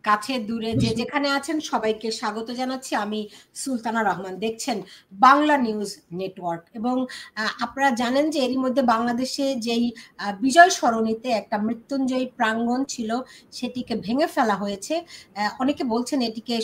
কাছে দূরে যে যেখানে আছেন সবাইকে স্বাগত জানাচ্ছি। আমি সুলতানা রহমান, দেখছেন বাংলা নিউজ নেটওয়ার্ক। এবং আপনারা জানেন যে এরই মধ্যে বাংলাদেশে যেই বিজয় সরণিতে একটা মৃত্যুঞ্জয়ী প্রাঙ্গণ ছিল সেটিকে ভেঙে ফেলা হয়েছে। অনেকে বলছেন এটিকে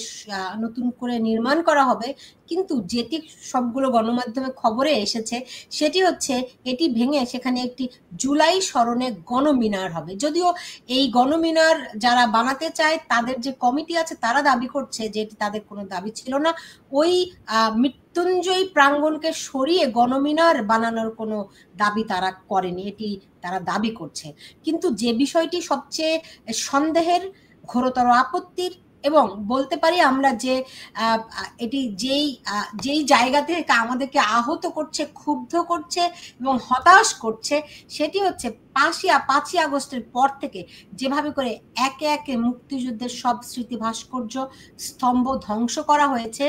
নতুন করে নির্মাণ করা হবে, কিন্তু যেটি সবগুলো গণমাধ্যমে খবরে এসেছে সেটি হচ্ছে এটি ভেঙে সেখানে একটি জুলাই স্মরণে গণমিনার হবে। যদিও এই গণমিনার যারা বানাতে চায় তাদের যে কমিটি আছে তারা দাবি করছে যে এটি তাদের কোনো দাবি ছিল না, ওই মৃত্যুঞ্জয়ী প্রাঙ্গণকে সরিয়ে গণমিনার বানানোর কোনো দাবি তারা করেনি, এটি তারা দাবি করছে। কিন্তু যে বিষয়টি সবচেয়ে সন্দেহের, ঘোরতর আপত্তির এবং বলতে পারি আমরা যে এটি যেই জায়গা থেকে আমাদেরকে আহত করছে, ক্ষুব্ধ করছে এবং হতাশ করছে, সেটি হচ্ছে 5ই আগস্টের পর থেকে যেভাবে করে একে একে মুক্তিযুদ্ধের সব স্মৃতি ভাস্কর্য স্তম্ভ ধ্বংস করা হয়েছে,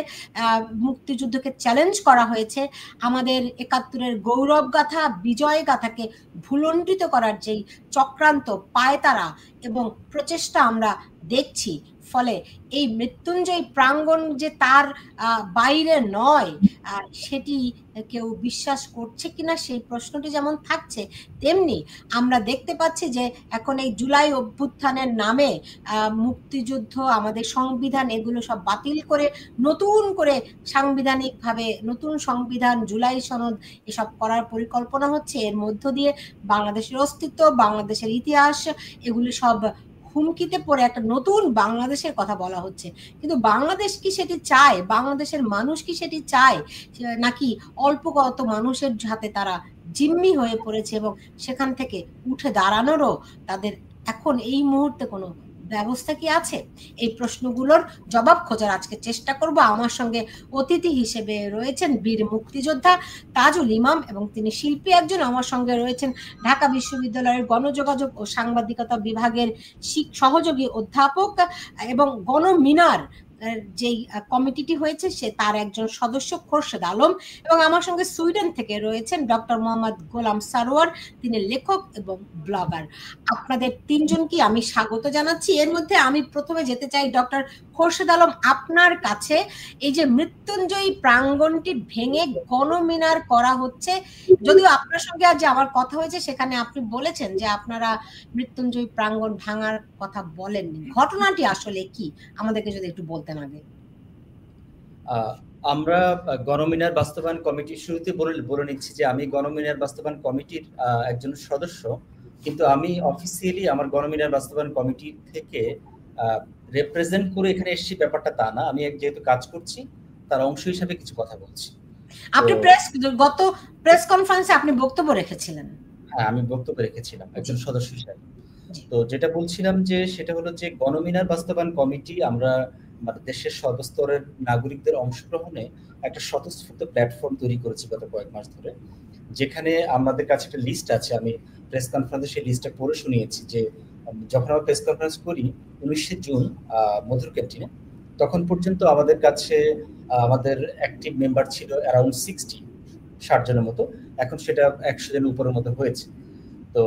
মুক্তিযুদ্ধকে চ্যালেঞ্জ করা হয়েছে, আমাদের 71-এর গৌরব গাথা, বিজয় গাথাকে ভুলণ্ঠিত করার যেই চক্রান্ত, পায়তারা এবং প্রচেষ্টা আমরা দেখছি। ফলে এই মৃত্যুঞ্জয় প্রাঙ্গণ যে তার বাইরে নয় সেটি কেউ বিশ্বাস করছে কিনা সেই প্রশ্নটি যেমন থাকছে, তেমনি আমরা দেখতে পাচ্ছি যে এখন এই জুলাই অভ্যুত্থানের নামে মুক্তিযুদ্ধ, আমাদের সংবিধান, এগুলো সব বাতিল করে নতুন করে সাংবিধানিকভাবে নতুন সংবিধান, জুলাই সনদ এসব করার পরিকল্পনা হচ্ছে। এর মধ্য দিয়ে বাংলাদেশের অস্তিত্ব, বাংলাদেশের ইতিহাস এগুলি সব হুমকিতে পড়ে একটা নতুন বাংলাদেশের কথা বলা হচ্ছে। কিন্তু বাংলাদেশ কি সেটি চায়? বাংলাদেশের মানুষ কি সেটি চায়? নাকি অল্প কত মানুষের হাতে তারা জিম্মি হয়ে পড়েছে এবং সেখান থেকে উঠে দাঁড়ানোরও তাদের এখন এই মুহূর্তে কোনো ব্যবস্থা কি আছে? এই প্রশ্নগুলোর জবাব খোঁজার আজকে চেষ্টা করব। আমার সঙ্গে অতিথি হিসেবে রয়েছেন বীর মুক্তিযোদ্ধা তাজুল ইমাম এবং তিনি শিল্পী একজন। আমার সঙ্গে রয়েছেন ঢাকা বিশ্ববিদ্যালয়ের গণযোগাযোগ ও সাংবাদিকতা বিভাগের সহযোগী অধ্যাপক এবং গণমিনার যেই কমিটিটি হয়েছে সে তার একজন সদস্য খোরশেদ আলম, এবং আমার সঙ্গে সুইডেন থেকে রয়েছেন ডক্টর মোহাম্মদ গোলাম সারোয়ার, তিনি লেখক এবং ব্লগার। আপনাদের তিনজনকে আমি স্বাগত জানাচ্ছি। এর মধ্যে আমি প্রথমে যেতে চাই ডক্টর খোরশেদ আলম, আপনার কাছে। এই যে মৃত্যুঞ্জয়ী প্রাঙ্গণটি ভেঙে গণমিনার করা হচ্ছে, যদিও আপনার সঙ্গে আজ আমার কথা হয়েছে সেখানে আপনি বলেছেন যে আপনারা মৃত্যুঞ্জয়ী প্রাঙ্গণ ভাঙার কথা বলেননি, ঘটনাটি আসলে কি আমাদেরকে যদি একটু বলতেন আগে। আমরা গণমিনার বাস্তবায়ন কমিটির শুরুতে বলে নিচ্ছি যে আমি গণমিনার বাস্তবায়ন কমিটির একজন সদস্য, কিন্তু আমি অফিসিয়ালি আমার গণমিনার বাস্তবায়ন কমিটি থেকে রিপ্রেজেন্ট করে এখানে এসেছি ব্যাপারটা তা না। আমি যেহেতু কাজ করছি তার অংশ হিসেবে কিছু কথা বলছি। আপনি গত প্রেস কনফারেন্সে আপনি বক্তব্য রেখেছিলেন। হ্যাঁ, আমি বক্তব্য রেখেছিলাম একজন সদস্য হিসেবে। তো যেটা বলছিলাম যে সেটা হলো যে গণমিনার বাস্তবায়ন কমিটি আমরা দেশের সর্বস্তরের নাগরিকদের অংশগ্রহণে একটা স্বতঃস্ফূর্ত প্ল্যাটফর্ম তৈরি করেছি গত কয়েক মাস ধরে, যেখানে আমাদের কাছে একটা লিস্ট আছে। আমি প্রেস কনফারেন্সে সেই লিস্টটা পড়ে শুনিয়েছি যে যখন আমরা প্রেস কনফারেন্স করি 19শে জুন মধুর ক্যান্টিনে, তখন পর্যন্ত আমাদের কাছে আমাদের অ্যাক্টিভ মেম্বার ছিল অ্যারাউন্ড 60 জনের মতো। এখন সেটা 100 জনের উপরের মতো হয়েছে। তো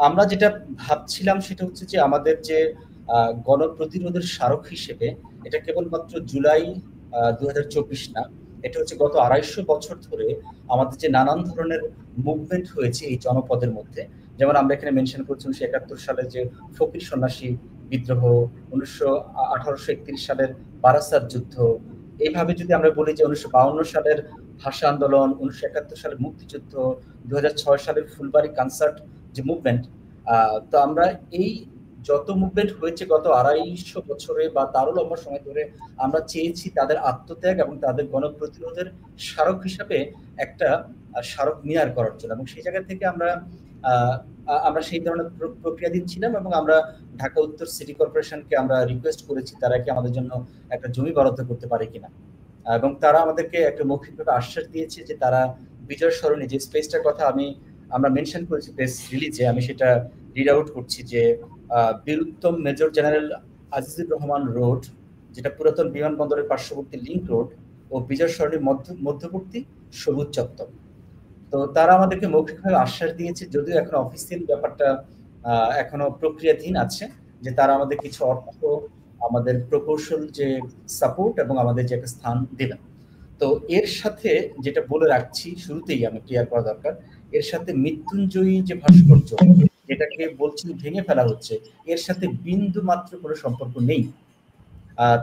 আমরা যেটা ভাবছিলাম সেটা হচ্ছে যে আমাদের যে গণপ্রতিরোধের স্মারক হিসেবে এটা কেবলমাত্র জুলাই 2024 না, এটা হচ্ছে গত 250 বছর ধরে আমাদের যে নানান ধরনের মুভমেন্ট হয়েছে এই জনপদের মধ্যে। যেমন আমরা এখানে মেনশন করছি 1971 সালে যে ফকির সন্ন্যাসী বিদ্রোহ, 1831 সালের বারাসাত যুদ্ধ, এইভাবে যদি আমরা বলি যে 1952 সালের ভাষা আন্দোলন, 1971 সালের মুক্তিযুদ্ধ, 2006 সালের ফুলবাড়ি কনসার্ট যে মুভমেন্ট, তো আমরা এই যত মুভমেন্ট হয়েছে গত 250 বছরে বা তারও লম্বা সময় ধরে আমরা চেয়েছি তাদের আত্মত্যাগ এবং তাদের গণপ্রতিরোধের স্মারক হিসাবে একটা স্মারক মিনার করার জন্য। এবং সেই জায়গা থেকে আমরা সেই ধরনের প্রক্রিয়া দিচ্ছিলাম এবং আমরা ঢাকা উত্তর সিটি কর্পোরেশনকে আমরা রিকোয়েস্ট করেছি তারা কি আমাদের জন্য একটা জমি বরাদ্দ করতে পারে কিনা, এবং তারা আমাদেরকে একটা মৌখিকভাবে আশ্বাস দিয়েছে যে তারা বিজয় সরণি যে স্পেসটার কথা আমরা মেনশন করেছি প্রেস রিলিজে, আমি সেটা রিড আউট করছি যে Bir Uttam major general Azizur Rahman road, যেটা পুরাতন বিমানবন্দরের পার্শ্ববর্তী লিংক রোড ও বিজয় সরণির মধ্যবর্তী সবুজ চত্বর। তো তারা আমাদেরকে মৌখিকভাবে আশ্বাস দিয়েছে, যদিও এখন অফিসিয়াল ব্যাপারটা এখনো প্রক্রিয়াধীন আছে, যে তারা আমাদের কিছু অর্থ আমাদের প্রকৌশল যে সাপোর্ট এবং আমাদের যে একটা স্থান দিলেন। তো এর সাথে যেটা বলে রাখছি শুরুতেই আমি ক্লিয়ার করা দরকার, এর সাথে মৃত্যুঞ্জয়ী যে ভাস্কর্য যেটাকে বলছেন ভেঙে ফেলা হচ্ছে, এর সাথে বিন্দু মাত্র কোনো সম্পর্ক নেই।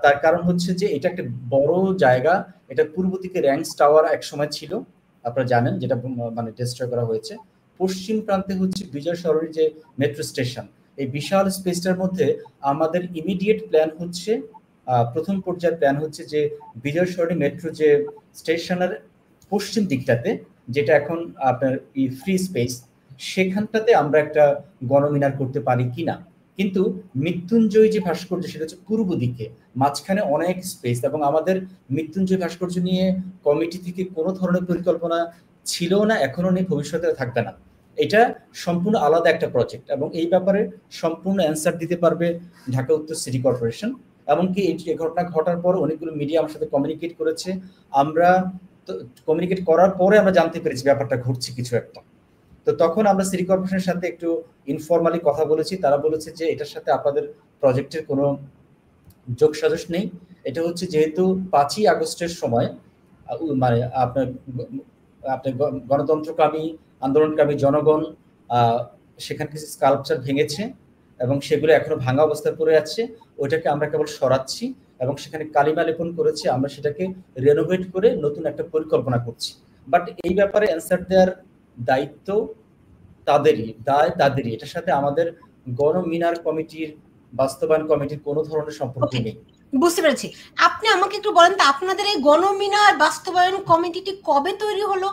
তার কারণ হচ্ছে যে এটা একটা বড় জায়গা, এটা পূর্ব দিকে র্যাঙ্কস টাওয়ার এক সময় ছিল, আপনারা জানেন, যেটা মানে ডিস্ট্রয় করা হয়েছে। পশ্চিম প্রান্তে হচ্ছে বিজয় সরণি যে মেট্রো স্টেশন, এই বিশাল স্পেসটার মধ্যে আমাদের ইমিডিয়েট প্ল্যান হচ্ছে, প্রথম পর্যায়ের প্ল্যান হচ্ছে যে বিজয় সরণি মেট্রো যে স্টেশনের পশ্চিম দিকটাতে, যেটা এখন আপনার ফ্রি স্পেস, সেখানটাতে আমরা একটা গণমিনার করতে পারি কিনা। কিন্তু মৃত্যুঞ্জয়ী যে ভাস্কর্য সেটা হচ্ছে পূর্ব দিকে, মাঝখানে অনেক স্পেস, এবং আমাদের মৃত্যুঞ্জয় ভাস্কর্য নিয়ে কমিটি থেকে কোনো ধরনের পরিকল্পনা ছিল না, এখনো নেই, ভবিষ্যতে থাকবে না। এটা সম্পূর্ণ আলাদা একটা প্রজেক্ট, এবং এই ব্যাপারে সম্পূর্ণ অ্যান্সার দিতে পারবে ঢাকা উত্তর সিটি কর্পোরেশন। এমনকি এই ঘটনা ঘটার পর অনেকগুলো মিডিয়া আমার সাথে কমিউনিকেট করেছে, আমরা কমিউনিকেট করার পরে আমরা জানতে পেরেছি ব্যাপারটা ঘটছে কিছু একটা। তো তখন আমরা সিটি কর্পোরেশনের সাথে একটু ইনফরমালি কথা বলেছি, তারা বলেছে যে এটার সাথে আপনাদের প্রজেক্টের কোনো যোগসাজশ নেই। এটা হচ্ছে যেহেতু 5ই আগস্টের সময় মানে আপনার আপনার গণতন্ত্রকামী আন্দোলনকামী জনগণ সেখানে কিছু স্কাল্পচার ভেঙেছে এবং সেগুলো এখনো ভাঙা অবস্থায় পড়ে আছে, ওইটাকে আমরা কেবল সরাচ্ছি এবং সেখানে কালিমা লেপন করেছি, আমরা সেটাকে রেনোভেট করে নতুন একটা পরিকল্পনা করছি। বাট এই ব্যাপারে অ্যান্সার দেওয়ার দায়িত্ব তাদেরই, দায় তাদেরই, এটার সাথে আমাদের গণমিনার কমিটির বাস্তবায়ন কমিটির কোনো ধরনের সম্পর্ক নেই। বুঝতে পেরেছি। আপনি আমাকে একটু বলেন তো, আপনাদের এই গণমিনার বাস্তবায়ন কমিটিটি কবে তৈরি হলো,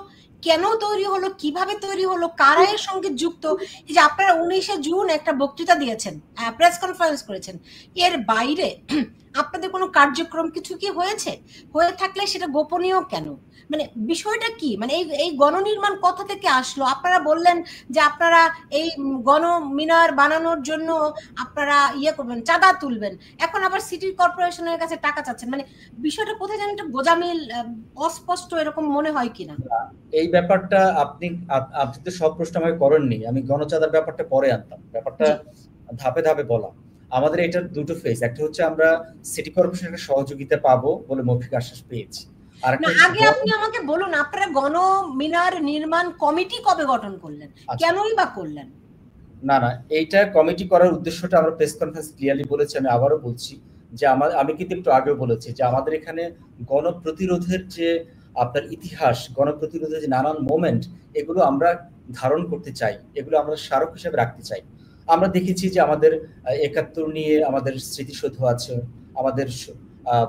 কেন তৈরি হলো, কিভাবে তৈরি হলো, কারা এর সঙ্গে যুক্ত? এই যে আপনারা 19শে জুন একটা বক্তৃতা দিয়েছেন, প্রেস কনফারেন্স করেছেন, এর বাইরে আপনাদের কোনো কার্যক্রম কিছু কি হয়েছে? হয়ে থাকলে সেটা গোপনীয় কেন? মানে বিষয়টা কি, মানে এই গণনির্মাণ কথা থেকে আসলো? আপনারা বললেন যে আপনারা এই গণমিনার বানানোর জন্য আপনারা ইয়ে করবেন, চাঁদা তুলবেন, এখন আবার সিটি কর্পোরেশনের কাছে টাকা চাচ্ছেন, মানে বিষয়টা কোথায় জানেন একটা গোজামিল, অস্পষ্ট এরকম মনে হয় কিনা? এই ব্যাপারটা আপনি তো সব প্রশ্ন আমাকে করেননি, আমি গণচাঁদার ব্যাপারটা পরে আনতাম, ব্যাপারটা ধাপে ধাপে বলা। আমাদের এটার দুটো ফেজ, একটা হচ্ছে আমরা সিটি কর্পোরেশনের সহযোগিতা পাবো বলে মৌখিক আশ্বাস পেয়েছি। না, আগে আপনি আমাকে বলুন আপনারা গণমিনার নির্মাণ কমিটি কবে গঠন করলেন, কেনই বা করলেন? না না, এইটা কমিটি করার উদ্দেশ্যটা আমরা প্রেস কনফারেন্স ক্লিয়ারলি বলেছি, আমি আবারও বলছি যে আমি কিন্তু একটু আগেও বলেছি যে আমাদের এখানে গণপ্রতিরোধের যে আপনার ইতিহাস, গণপ্রতিরোধের যে নানান মোমেন্ট, এগুলো আমরা ধারণ করতে চাই, এগুলো আমরা স্মারক হিসেবে রাখতে চাই। আমরা দেখেছি যে আমাদের 71 নিয়ে আমাদের স্মৃতিসৌধ আছে, আমাদের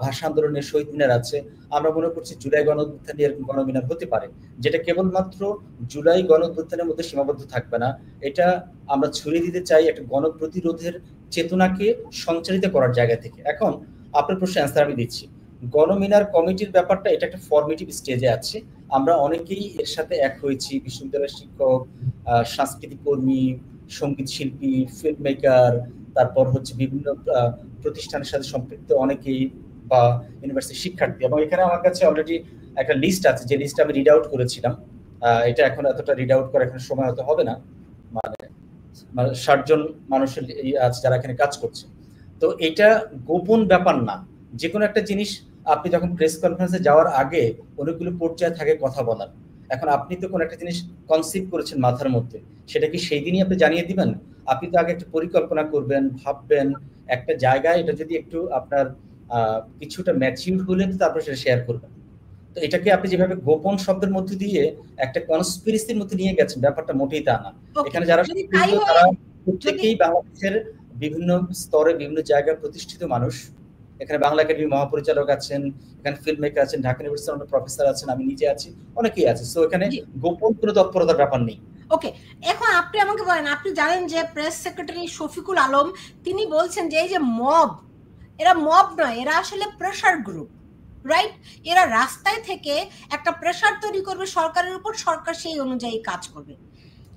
ভাষা আন্দোলনের শহীদ মিনার আছে, আমরা মনে করছি জুলাই গণঅভ্যুত্থান এরকম গণমিনার হতে পারে, যেটা কেবলমাত্র জুলাই গণঅভ্যুত্থানের মধ্যে সীমাবদ্ধ থাকবে না, এটা আমরা ছড়িয়ে দিতে চাই একটা গণপ্রতিরোধের চেতনাকে সঞ্চারিত করার জায়গা থেকে। এখন আপনার প্রশ্নের অ্যান্সার আমি দিচ্ছি। গণমিনার কমিটির ব্যাপারটা এটা একটা ফরমেটিভ স্টেজে আছে, আমরা অনেকেই এর সাথে এক হয়েছি, বিশ্ববিদ্যালয়ের শিক্ষক, সাংস্কৃতিক কর্মী, সঙ্গীত শিল্পী, ফিল্ম মেকার, তারপর হচ্ছে বিভিন্ন প্রতিষ্ঠানের সাথে সম্পৃক্ত অনেকেই, বা ইউনিভার্সিটির শিক্ষার্থী। এবং এখানে আমার কাছে অলরেডি একটা লিস্ট আছে, যে লিস্ট আমি রিড আউট করেছিলাম, এটা এখন এতটা রিড আউট করার এখন সময় হয়তো হবে না, মানে 60 জন মানুষের আছে যারা এখানে কাজ করছে। তো এটা গোপন ব্যাপার না, যে কোনো একটা জিনিস আপনি যখন প্রেস কনফারেন্সে যাওয়ার আগে অনেকগুলো পর্যায়ে থাকে কথা বলার। এখন আপনি তো কোনো একটা জিনিস কনসিভ করেছেন মাথার মধ্যে, সেটা কি সেই দিনই আপনি জানিয়ে দিবেন? আপনি তো আগে একটা পরিকল্পনা করবেন, ভাববেন একটা জায়গায়, এটা যদি একটু আপনার কিছুটা ম্যাচিউর হলে তারপর সেটা শেয়ার করবেন। তো এটাকে আপনি যেভাবে গোপন শব্দের মধ্যে দিয়ে একটা কনস্পিরেসির মধ্যে নিয়ে গেছেন, ব্যাপারটা মোটেই তা না। এখানে যারা তারা প্রত্যেকেই বাংলাদেশের বিভিন্ন স্তরে বিভিন্ন জায়গায় প্রতিষ্ঠিত মানুষ। এখানে বাংলা একাডেমি মহাপরিচালক আছেন, এখানে ফিল্ম মেকার আছেন, ঢাকা ইউনিভার্সিটির প্রফেসর আছেন, আমি নিজে আছি, অনেকেই আছে। সো এখানে গোপন কোনো তৎপরতার ব্যাপার নেই। ওকে, এখন আপনি আমাকে বলেন, আপনি জানেন যে প্রেস সেক্রেটারি শফিকুল আলম তিনি বলছেন যে এই যে মব, এরা মব নয়, এরা আসলে প্রেসার গ্রুপ, রাইট? এরা রাস্তায় থেকে একটা প্রেসার তৈরি করবে সরকারের উপর, সরকার সেই অনুযায়ী কাজ করবে।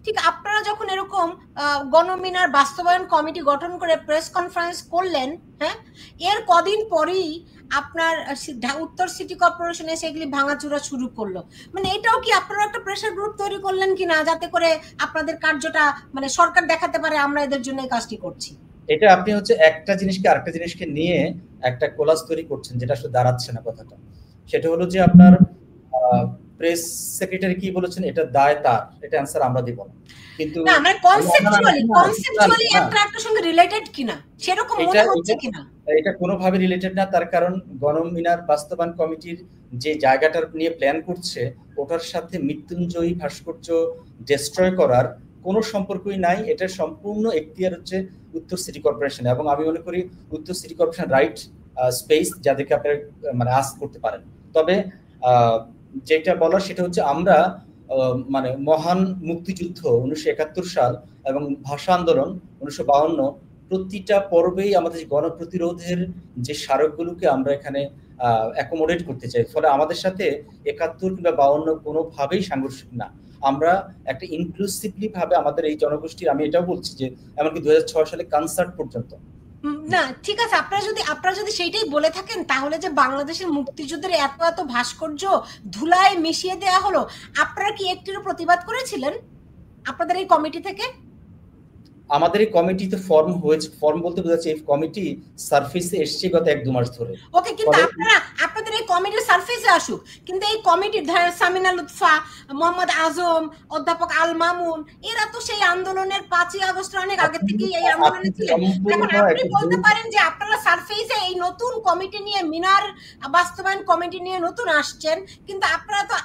ঠিক আপনারা যখন এরকম গণমিনার বাস্তবায়ন কমিটি গঠন করে প্রেস কনফারেন্স করলেন, হ্যাঁ, এর কদিন পরেই আপনার উত্তর সিটি কর্পোরেশনে সেগুলি ভাঙাচুরা শুরু করলো। মানে এটাও কি আপনারা একটা প্রেসার গ্রুপ তৈরি করলেন কিনা, যাতে করে আপনাদের কার্যটা মানে সরকার দেখাতে পারে আমরা এদের জন্য এই কাজটি করছি? এটা আপনি হচ্ছে একটা জিনিসকে আরেকটা জিনিসকে নিয়ে একটা কোলাজ তৈরি করছেন, যেটা আসলে দাঁড়াচ্ছে না কথাটা। সেটা হলো যে আপনার প্রেস সেক্রেটারি কি বলেছেন, এটা দায় তার, এটা অ্যান্সার আমরা দিব না। কিন্তু না মানে কনসেপচুয়ালি একটা একটা সঙ্গে রিলেটেড কিনা সেরকম মনে হচ্ছে কিনা? এটা কোনোভাবে রিলেটেড না, তার কারণ গণমিনার বাস্তবায়ন কমিটির যে জায়গাটার নিয়ে প্ল্যান করছে ওটার সাথে মৃত্যুঞ্জয়ী ভাস্কর্য ডিস্ট্রয় করার কোনো সম্পর্কই নাই। এটা সম্পূর্ণ এখতিয়ার হচ্ছে উত্তর সিটি কর্পোরেশন, এবং আমি মনে করি উত্তর সিটি কর্পোরেশন রাইট স্পেস যাদেরকে আপনারা মানে আস্ক করতে পারেন। তবে যেটা বলার সেটা হচ্ছে আমরা মানে মহান মুক্তিযুদ্ধ 1971 সাল এবং ভাষা আন্দোলন 1952, প্রতিটা পর্বেই আমাদের গণপ্রতিরোধের যে স্মারকগুলোকে আমরা এখানে অ্যাকোমোডেট করতে চাই। ফলে আমাদের সাথে 71 কিংবা 52 কোনোভাবেই সাংঘর্ষিক না। আমরা একটা ইনক্লুসিভলি ভাবে আমাদের এই জনগোষ্ঠীর, আমি এটাও বলছি যে এমনকি 2006 সালে কনসার্ট পর্যন্ত। না ঠিক আছে, আপনারা যদি সেইটাই বলে থাকেন, তাহলে যে বাংলাদেশের মুক্তিযুদ্ধের এত এত ভাস্কর্য ধুলায় মিশিয়ে দেওয়া হলো, আপনারা কি একটিরও প্রতিবাদ করেছিলেন আপনাদের এই কমিটি থেকে? আমাদের এই কমিটিতে ফর্ম হয়েছে, ফর্ম বলতে বোঝাচ্ছে এই কমিটি সারফেসে এসছে গত 1-2 মাস ধরে। ওকে, কিন্তু আপনাদের এই কমিটির সারফেসে আসুক, কিন্তু এই কমিটির সামিনা লুৎফা, মোহাম্মদ আজম, অধ্যাপক আল মামুন, এরা তো সেই আন্দোলনের 5ই আগস্টের অনেক আগে থেকেই এই আন্দোলনে ছিলেন। এখন আপনি বলতে পারেন যে আপনারা সারফেসে এই নতুন কমিটি নিয়ে, মিনার বাস্তবায়ন কমিটি নিয়ে নতুন আসছেন, কিন্তু আপনারা তো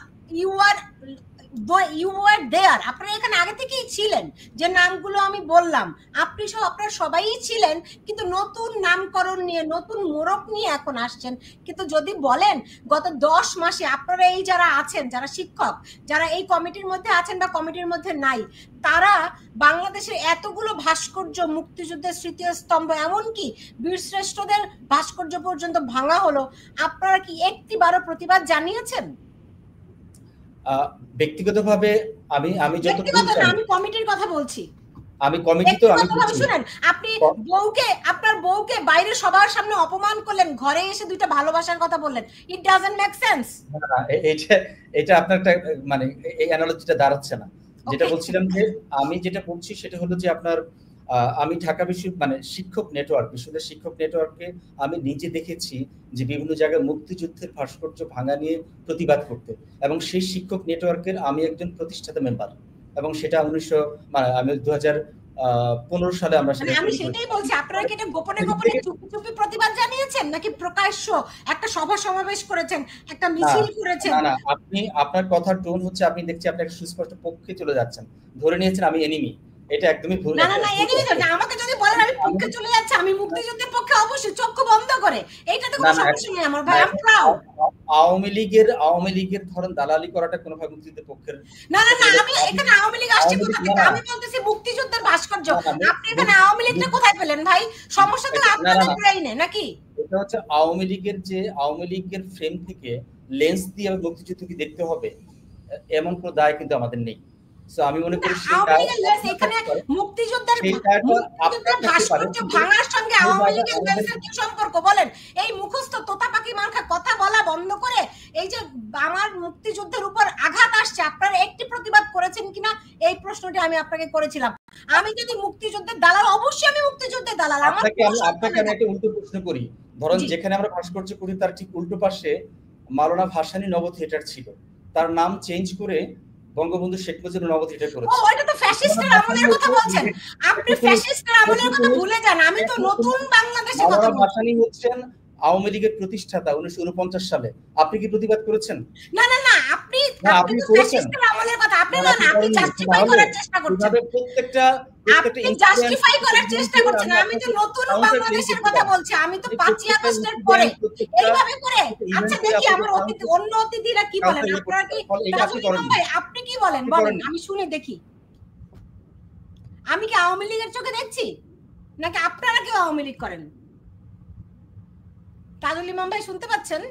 ইউ ওয়ার দেয়ার, আপনারা এখানে আগে থেকেই ছিলেন। যে নামগুলো আমি বললাম আপনি সহ আপনারা সবাই ছিলেন, কিন্তু নতুন নামকরণ নিয়ে, নতুন মোড়ক নিয়ে এখন আসছেন। কিন্তু যদি বলেন গত 10 মাসে আপনারা এই যারা আছেন, যারা শিক্ষক, যারা এই কমিটির মধ্যে আছেন বা কমিটির মধ্যে নাই, তারা বাংলাদেশের এতগুলো ভাস্কর্য, মুক্তিযুদ্ধের স্মৃতিস্তম্ভ, এমনকি বীরশ্রেষ্ঠদের ভাস্কর্য পর্যন্ত ভাঙা হলো, আপনারা কি একটিবারও প্রতিবাদ জানিয়েছেন? ব্যক্তিগতভাবে আমি আমি কমিটির কথা বলছি। আমি কমিটি তো আমি শুনেন, আপনি আপনার বউকে বাইরে সবার সামনে অপমান করলেন, ঘরে এসে দুইটা ভালোবাসার কথা বললেন। It doesn't make sense. এটা আপনার একটা মানে এই অ্যানালজিটা দাঁড়াচ্ছে না। যেটা বলছিলাম যে আমি যেটা বলছি সেটা হলো যে আপনার আমি ঢাকা মানে শিক্ষক নেটওয়ার্ক, বিশ্ববিদ্যালয় শিক্ষক নেটওয়ার্কে আমি নিজে দেখেছি যে বিভিন্ন জায়গায় মুক্তিযুদ্ধের ভাস্কর্য ভাঙা নিয়ে প্রতিবাদ করতে, এবং সেই শিক্ষক নেটওয়ার্কের আমি একজন প্রতিষ্ঠাতা মেম্বার, এবং সেটা আমি 2015 সালে আমরা আমি সেটাই বলছি, আপনারা কি এটা গোপনে গোপনে চুপি চুপি প্রতিবাদ জানিয়েছেন, নাকি প্রকাশ্য একটা সভা সমাবেশ করেছেন, একটা মিছিল করেছেন? না, আপনার কথার টোন হচ্ছে, আপনি দেখছি আপনি একটা সুস্পষ্ট পক্ষে চলে যাচ্ছেন, ধরে নিয়েছেন আমি এনিমি। এটা একদমই ভুল। না, এনিমি না, আমাকে যদি বলেন আমি পক্ষে চলে যাচ্ছি, আমি মুক্তিযুদ্ধের পক্ষে অবশ্যই চক্ষু বন্ধ করে, এইটা তো কোনো সমস্যা নেই আমার ভাই, আই এম প্রাউড। আওয়ামী লীগের ধরেন দালালি করাটা কোনোভাবে মুক্তিযুদ্ধের পক্ষের না, আমি এখানে আওয়ামী লীগ আসছে কোথা থেকে? আমি বলতেছি মুক্তিযুদ্ধের ভাস্কর্য। আপনি এখানে আওয়ামী লীগটা কোথায় পেলেন ভাই? সমস্যা তো আপনাদের ব্রেইনে নাকি? এটা হচ্ছে আওয়ামী লীগের ফ্রেম থেকে লেন্স দিয়ে মুক্তিযুদ্ধকে দেখতে হবে, এমন কোনো দায় কিন্তু আমাদের নেই। সো আমি মনে করি এখানে মুক্তিযুদ্ধের ভাস্কর্য ভাঙার সঙ্গে আওয়ামী লীগের লেন্সের কি সম্পর্ক বলেন? এই মুখস্থ তোতাপাকি মার্কা কথা বলা বন্ধ করে, এই যে আমার মুক্তিযুদ্ধের উপর আঘাত আসছে, আপনারা একটি প্রতিবাদ করেছেন কিনা এই প্রশ্নটি আমি আপনাকে করেছিলাম। আমি যদি মুক্তিযুদ্ধের দালাল, অবশ্যই আমি মুক্তিযুদ্ধের দালাল। আপনাকে আমি একটা উল্টো প্রশ্ন করি। ধরুন যেখানে আমরা ভাস্কর্য করি তার ঠিক উল্টো পাশে মাওলানা ভাসানী নব থিয়েটার ছিল, তার নাম চেঞ্জ করে বঙ্গবন্ধু শেখ মুজিবুর নব থিয়েটার করেছে। ওইটা তো ফ্যাসিস্টের আমলের কথা বলছেন আপনি, ফ্যাসিস্টের আমলের কথা ভুলে যান। আমি তো নতুন বাংলাদেশের কথা বলছি। ভাসানী হচ্ছেন আওয়ামী লীগের প্রতিষ্ঠাতা 1949 সালে। আপনি কি প্রতিবাদ করেছেন? না, আপনি ফ্যাসিস্টের আমলের কথা আপনি আপনি জাস্টিফাই করার চেষ্টা করছেন। আপনি জাস্টিফাই করার চেষ্টা করছেন। আমি তো নতুন বাংলাদেশের কথা বলছি। আমি তো 5ই আগস্টের পরে এইভাবে করে। আচ্ছা দেখি আমার অন্য অতিথিরা কি বলেন। আপনারা কি ভাই আপনি কি বলেন বলেন, আমি শুনে দেখি। আমি কি আওয়ামী লীগের চোখে দেখছি, নাকি আপনারা কেউ আওয়ামী লীগ করেন? তাজুল ইমাম ভাই শুনতে পাচ্ছেন?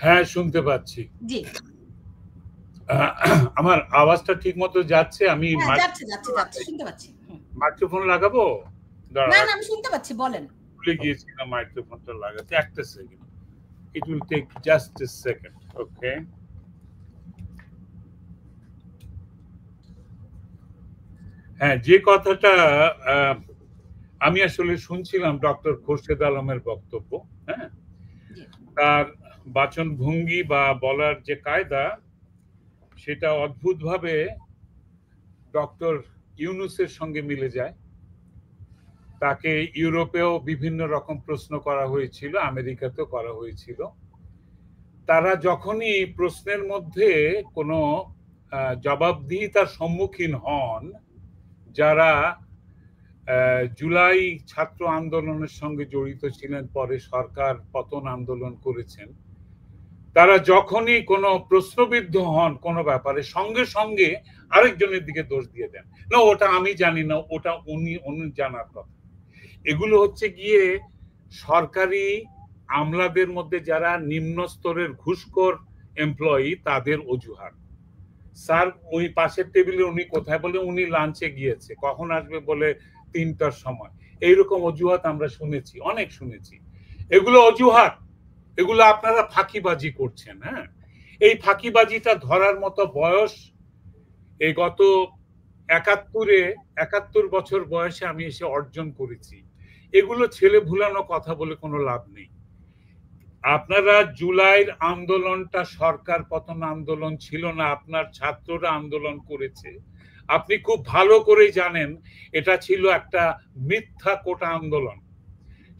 হ্যাঁ শুনতে পাচ্ছি। জি, আমার আওয়াজটা ঠিক মতো যাচ্ছে? আমি যাচ্ছে শুনতে পাচ্ছি। মাইক্রোফোন লাগাবো? না আমি শুনতে পাচ্ছি, বলেন। ভুলে গিয়েছিলাম মাইক্রোফোনটা লাগাতে। একটা second, it will take just a second. Okay, হ্যাঁ, যে কথাটা আমি আসলে শুনছিলাম ডক্টর খোরশেদ আলমের বক্তব্য। হ্যাঁ, তার বাচন ভঙ্গি বা বলার যে কায়দা সেটা অদ্ভুতভাবে ডক্টর ইউনূসের সঙ্গে মিলে যায়। তাকে ইউরোপেও বিভিন্ন রকম প্রশ্ন করা হয়েছিল, আমেরিকাতেও করা হয়েছিল। তারা যখনই প্রশ্নের মধ্যে কোনো জবাবদিহিতার সম্মুখীন হন, যারা জুলাই ছাত্র আন্দোলনের সঙ্গে জড়িত ছিলেন, পরে সরকার পতন আন্দোলন করেছেন, তারা যখনই কোনো প্রশ্নবিদ্ধ হন কোনো ব্যাপারে, সঙ্গে সঙ্গে আরেকজনের দিকে দোষ দিয়ে দেন, না ওটা আমি জানি না, ওটা উনি জানার কথা। এগুলো হচ্ছে গিয়ে সরকারি আমলাদের মধ্যে যারা নিম্ন স্তরের ঘুষখোর এমপ্লয়ি তাদের অজুহাত। স্যার ওই পাশের টেবিলে উনি কোথায়, বলে উনি লাঞ্চে গিয়েছে, কখন আসবে বলে 3টার সময়। এইরকম অজুহাত আমরা শুনেছি, অনেক শুনেছি। এগুলো অজুহাত, এগুলো আপনারা ফাঁকিবাজি করছেন। হ্যাঁ, এই ফাঁকিবাজিটা ধরার মতো বয়স এই গত 71 বছর বয়সে আমি এসে অর্জন করেছি। এগুলো ছেলে ভুলানো কথা বলে কোনো লাভ নেই। আপনারা জুলাইয়ের আন্দোলনটা সরকার পতন আন্দোলন ছিল না, আপনার ছাত্ররা আন্দোলন করেছে। আপনি খুব ভালো করে জানেন এটা ছিল একটা মিথ্যা কোটা আন্দোলন।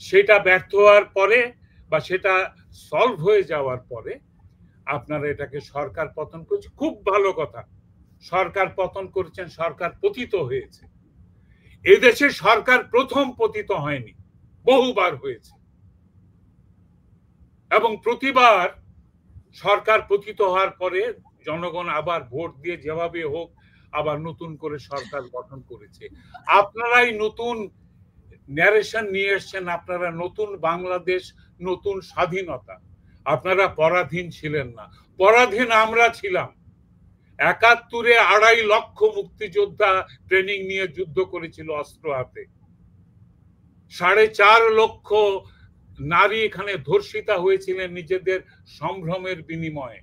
সেটা ব্যর্থ হওয়ার পরে বা সেটা সলভ হয়ে যাওয়ার পরে আপনারা এটাকে সরকার পতন করেছে, খুব ভালো কথা। সরকার পতন করেছেন, সরকার পতিত হয়েছে। এদেশে সরকার প্রথম পতিত হয়নি, বহুবার হয়েছে, এবং প্রতিবার সরকার পতিত হওয়ার পরে জনগণ আবার ভোট দিয়ে যেভাবে হোক আবার নতুন করে সরকার গঠন করেছে। আপনারাই নতুন ন্যারেশন নিয়ে এসছেন, আপনারা নতুন বাংলাদেশ, নতুন স্বাধীনতা। আপনারা পরাধীন ছিলেন না, পরাধীন আমরা ছিলাম। 71-এ 2.5 লক্ষ মুক্তিযোদ্ধা ট্রেনিং নিয়ে যুদ্ধ করেছিল অস্ত্র হাতে। 4.5 লক্ষ নারী এখানে ধর্ষিতা হয়েছিলেন নিজেদের সম্ভ্রমের বিনিময়ে,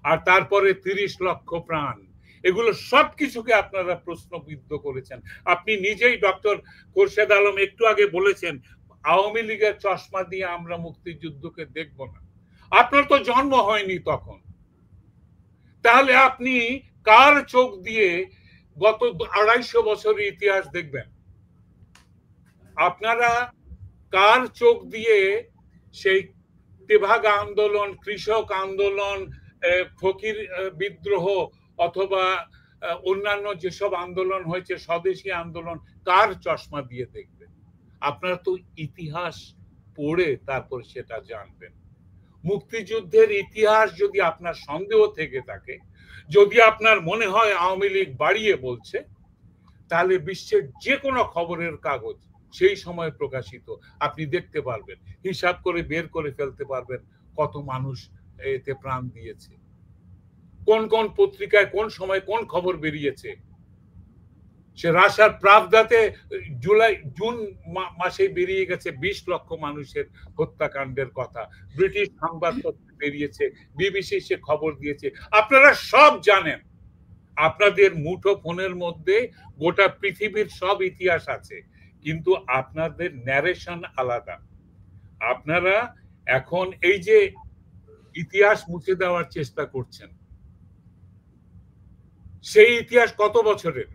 আর তারপরে 30 লক্ষ প্রাণ। এগুলো সবকিছুকে আপনারা প্রশ্নবিদ্ধ করেছেন। আপনি নিজেই ডক্টর খোরশেদ আলম একটু আগে বলেছেন আওয়ামী লীগের চশমা দিয়ে আমরা মুক্তিযুদ্ধকে দেখব না। আপনার তো জন্ম হয়নি তখন, তাহলে আপনি কার চোখ দিয়ে গত 250 বছরের ইতিহাস দেখবেন? আপনারা কার চোখ দিয়ে সেই তেভাগ আন্দোলন, কৃষক আন্দোলন, ফকির বিদ্রোহ অথবা অন্যান্য যেসব আন্দোলন হয়েছে, স্বদেশী আন্দোলন, কার চশমা দিয়ে দেখবেন? আপনারা তো ইতিহাস পড়ে তারপর সেটা জানবেন। মুক্তিযুদ্ধের ইতিহাস যদি আপনার সন্দেহ থেকে থাকে, যদি আপনার মনে হয় আওয়ামী লীগ বাড়িয়ে বলছে, তাহলে বিশ্বের যে কোনো খবরের কাগজ সেই সময় প্রকাশিত আপনি দেখতে পারবেন, হিসাব করে বের করে ফেলতে পারবেন কত মানুষ এতে প্রাণ দিয়েছে, কোন কোন পত্রিকায় কোন সময় কোন খবর বেরিয়েছে। সে রাশিয়ার প্রাভদাতে জুন মাসে বেরিয়ে গেছে 20 লক্ষ মানুষের হত্যাকাণ্ডের কথা, ব্রিটিশ সংবাদপত্রে বেরিয়েছে, বিবিসি সে খবর দিয়েছে। আপনারা সব জানেন, আপনাদের মুঠো ফোনের মধ্যে গোটা পৃথিবীর সব ইতিহাস আছে, কিন্তু আপনাদের ন্যারেশন আলাদা। আপনারা এখন এই যে ইতিহাস মুছে দেওয়ার চেষ্টা করছেন, সেই ইতিহাস কত বছরের?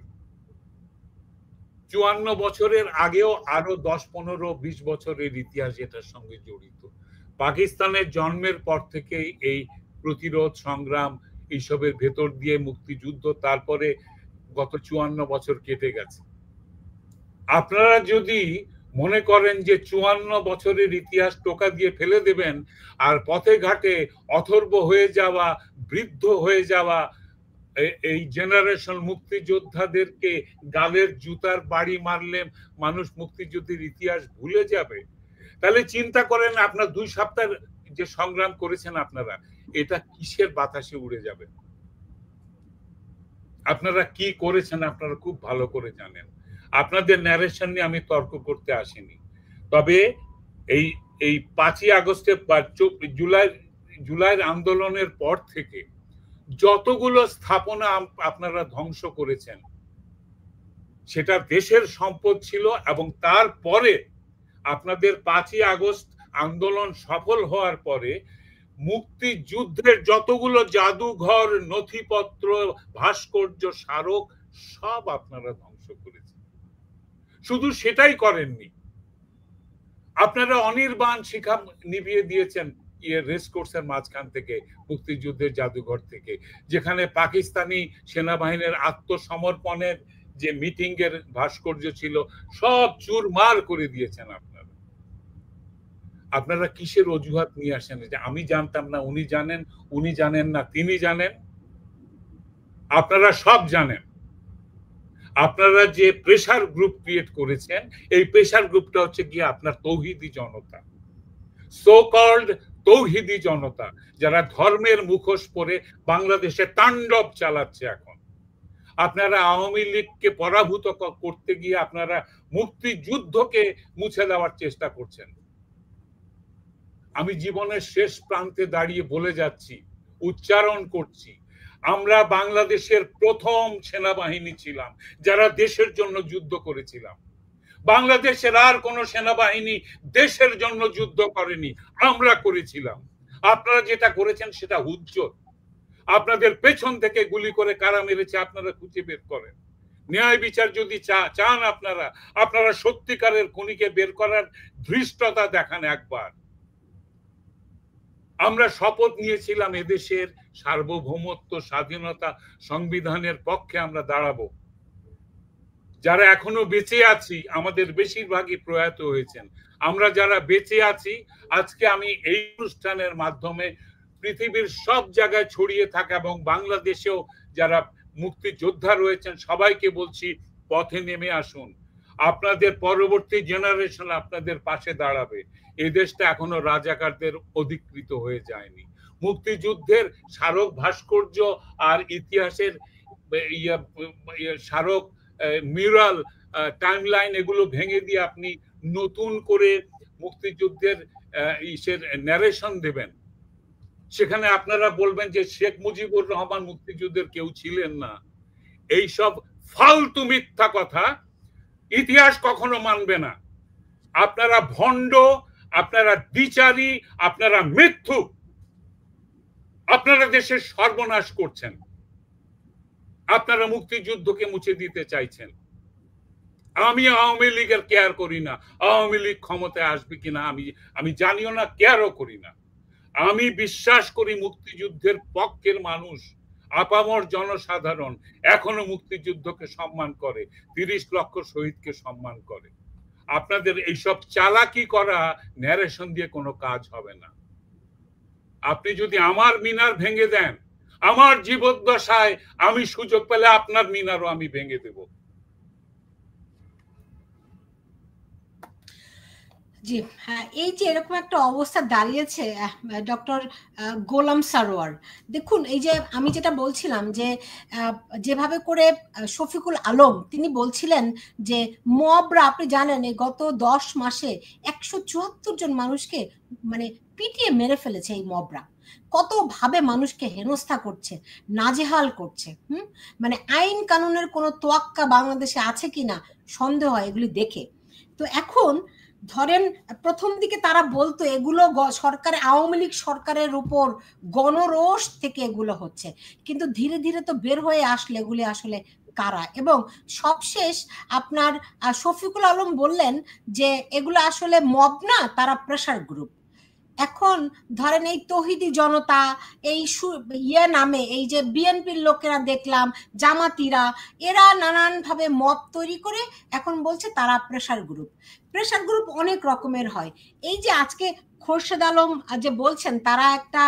54 বছরের আগেও আরো 10, 15, 20 বছরের ইতিহাস এটার সঙ্গে জড়িত। পাকিস্তানের জন্মের পর থেকে এই প্রতিরোধ সংগ্রাম এইসবের ভেতর দিয়ে মুক্তিযুদ্ধ, তারপরে গত 54 বছর কেটে গেছে। আপনারা যদি মনে করেন যে 54 বছরের ইতিহাস টোকা দিয়ে ফেলে দেবেন, আর পথে ঘাটে অথর্ব হয়ে যাওয়া, বৃদ্ধ হয়ে যাওয়া এই জেনারেশন মুক্তিযোদ্ধাদেরকে গালের জুতার বাড়ি মারলে মানুষ মুক্তিযুদ্ধের ইতিহাস ভুলে যাবে, তাহলে চিন্তা করেন আপনার 2 সপ্তাহ যে সংগ্রাম করেছেন আপনারা, এটা কিসের বাতাসে উড়ে যাবে? আপনারা কি করেছেন আপনারা খুব ভালো করে জানেন। আপনাদের ন্যারেশন নিয়ে আমি তর্ক করতে আসিনি, তবে এই 5ই আগস্টে বা জুলাইয়ের আন্দোলনের পর থেকে যতগুলো স্থাপনা আপনারা ধ্বংস করেছেন, সেটা দেশের সম্পদ ছিল। এবং তারপরে আপনাদের 5ই আগস্ট আন্দোলন সফল হওয়ার পরে মুক্তিযুদ্ধের যতগুলো জাদুঘর, নথিপত্র, ভাস্কর্য, স্মারক সব আপনারা ধ্বংস করেছেন। শুধু সেটাই করেননি, আপনারা অনির্বাণ শিখা নিভিয়ে দিয়েছেন রেস কোর্সের মাঝখান থেকে, মুক্তিযুদ্ধের জাদুঘর থেকে, যেখানে পাকিস্তানি সেনাবাহিনীর আত্মসমর্পণের যে মিটিং এর ভাস্কর্য ছিল সব চুরমার করে দিয়েছেন আপনারা। আপনারা কিসের অজুহাত নিয়ে আসেন যে আমি জানতাম না, উনি জানেন, উনি জানেন না, তিনি জানেন? আপনারা সব জানেন। আপনারা যে প্রেসার গ্রুপ ক্রিয়েট করেছেন, এই প্রেসার গ্রুপটা হচ্ছে গিয়ে আপনার তৌহিদি জনতা, সো কল্ড তৌহিদি জনতা, যারা ধর্মের মুখোশ পরে বাংলাদেশে তাণ্ডব চালাচ্ছে এখন। আপনারা আওয়ামী লীগকে পরাভূত করতে গিয়ে আপনারা মুক্তিযুদ্ধকে মুছে দেওয়ার চেষ্টা করছেন। আমি জীবনের শেষ প্রান্তে দাঁড়িয়ে বলে যাচ্ছি, উচ্চারণ করছি, আমরা বাংলাদেশের প্রথম সেনাবাহিনী ছিলাম যারা দেশের জন্য যুদ্ধ করেছিলাম। বাংলাদেশের আর কোন সেনাবাহিনী দেশের জন্য যুদ্ধ করেনি, আমরা করেছিলাম। আপনারা যেটা করেছেন সেটা হুজ্জত। আপনাদের পেছন থেকে গুলি করে কারা মেরেছে আপনারা খুঁজে বের করেন। ন্যায় বিচার যদি চান আপনারা, আপনারা সত্যিকারের খুনিকে বের করার ধৃষ্টতা দেখান একবার। আমরা শপথ নিয়েছিলাম এদেশের সার্বভৌমত্ব, স্বাধীনতা, সংবিধানের পক্ষে আমরা দাঁড়াবো। যারা এখনো বেঁচে আছি, আমাদের বেশিরভাগই প্রয়াত হয়েছেন, আমরা যারা বেঁচে আছি আজকে আমি এই অনুষ্ঠানের মাধ্যমে পৃথিবীর সব জায়গায় ছড়িয়ে থাকা এবং বাংলাদেশেও যারা মুক্তিযোদ্ধা রয়েছেন সবাইকে বলছি, পথে নেমে আসুন। আপনাদের পরবর্তী জেনারেশন আপনাদের পাশে দাঁড়াবে। এই দেশটা এখনো রাজাকারদের অধিকৃত হয়ে যায়নি। মুক্তিযুদ্ধের স্মারক, ভাস্কর্য আর ইতিহাসের স্মারক, মিউরাল, টাইমলাইন এগুলো ভেঙে দিয়ে আপনি নতুন করে মুক্তিযুদ্ধের ন্যারেশন দেবেন। সেখানে আপনারা বলবেন যে শেখ মুজিবুর রহমান মুক্তিযুদ্ধের কেউ ছিলেন না। এইসব ফালতু মিথ্যা কথা ইতিহাস কখনো মানবে না। আপনারা ভণ্ড, আপনারা দ্বিচারী, আপনারা মিথ্যুক, আপনারা দেশের সর্বনাশ করছেন। আপনারা মুক্তিযুদ্ধকে মুছে দিতে চাইছেন। আমি আওয়ামী লীগের কেয়ার করি না, আওয়ামী লীগ ক্ষমতায় আসবে কিনা আমি জানিও না, কেয়ারও করি না। আমি বিশ্বাস করি মুক্তিযুদ্ধের পক্ষের মানুষ, আপামর জনসাধারণ এখনো মুক্তিযুদ্ধকে সম্মান করে, 30 লক্ষ শহীদকে সম্মান করে। আপনাদের এইসব চালাকি করা ন্যারেশন দিয়ে কোনো কাজ হবে না। আপনি যদি আমার মিনার ভেঙে দেন, আমার জীবদ্দশায় আমি সুযোগ পেলে আপনার মিনারও আমি ভেঙে দেব। জি হ্যাঁ, এই যে এরকম একটা অবস্থা দাঁড়িয়েছে ডক্টর গোলাম সারোয়ার, দেখুন এই যে আমি যেটা বলছিলাম যে যেভাবে করে শফিকুল আলম তিনি বলছিলেন যে মবরা, আপনি জানেন এই গত 10 মাসে 174 জন মানুষকে মানে পিটিয়ে মেরে ফেলেছে এই মবরা, কত ভাবে মানুষকে হেনস্থা করছে, নাজেহাল করছে। মানে আইন কানুনের কোনো তোয়াক্কা বাংলাদেশে আছে কিনা সন্দেহ হয় এগুলি দেখে। তো এখন ধরেন প্রথম দিকে তারা বলতো এগুলো সরকার, আওয়ামী লীগ সরকারের উপর গণরোষ থেকে এগুলো হচ্ছে, কিন্তু ধীরে ধীরে তো বের হয়ে আসলে এগুলি আসলে কারা। এবং সবশেষ আপনার শফিকুল আলম বললেন যে এগুলো আসলে মব না, তারা প্রেসার গ্রুপ। এখন ধরেন এই তৌহিদি জনতা, এই নামে এই যে বিএনপির লোকেরা দেখলাম, জামাতিরা, এরা নানান ভাবে মব তৈরি করে এখন বলছে তারা প্রেসার গ্রুপ। প্রেসার গ্রুপ অনেক রকমের হয়। এই যে আজকে খোরশেদ আলম যে বলছেন তারা একটা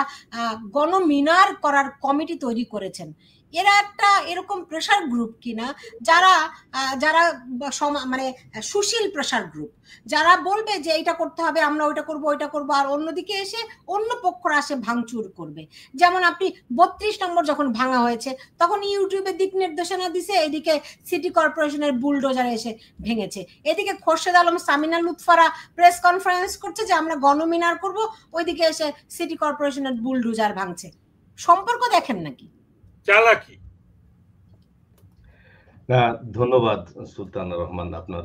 গণমিনার করার কমিটি তৈরি করেছেন, এরা একটা এরকম প্রেসার গ্রুপ কিনা যারা যারা মানে সুশীল প্রেসার গ্রুপ, যারা বলবে যে এটা করতে হবে, আমরা ওইটা করব ওইটা করব, আর অন্যদিকে এসে অন্য পক্ষরা এসে ভাঙচুর করবে। যেমন আপনি 32 নম্বর যখন ভাঙা হয়েছে তখন ইউটিউবে দিক নির্দেশনা দিছে, এদিকে সিটি কর্পোরেশনের বুলডোজার এসে ভেঙেছে, এদিকে খোরশেদ আলম, সামিনা লুৎফারা প্রেস কনফারেন্স করছে যে আমরা গণমিনার করব, ওইদিকে এসে সিটি কর্পোরেশনের বুলডোজার ভাঙছে। সম্পর্ক দেখেন নাকি? চালাকি। ধন্যবাদ সুলতান রহমান আপনার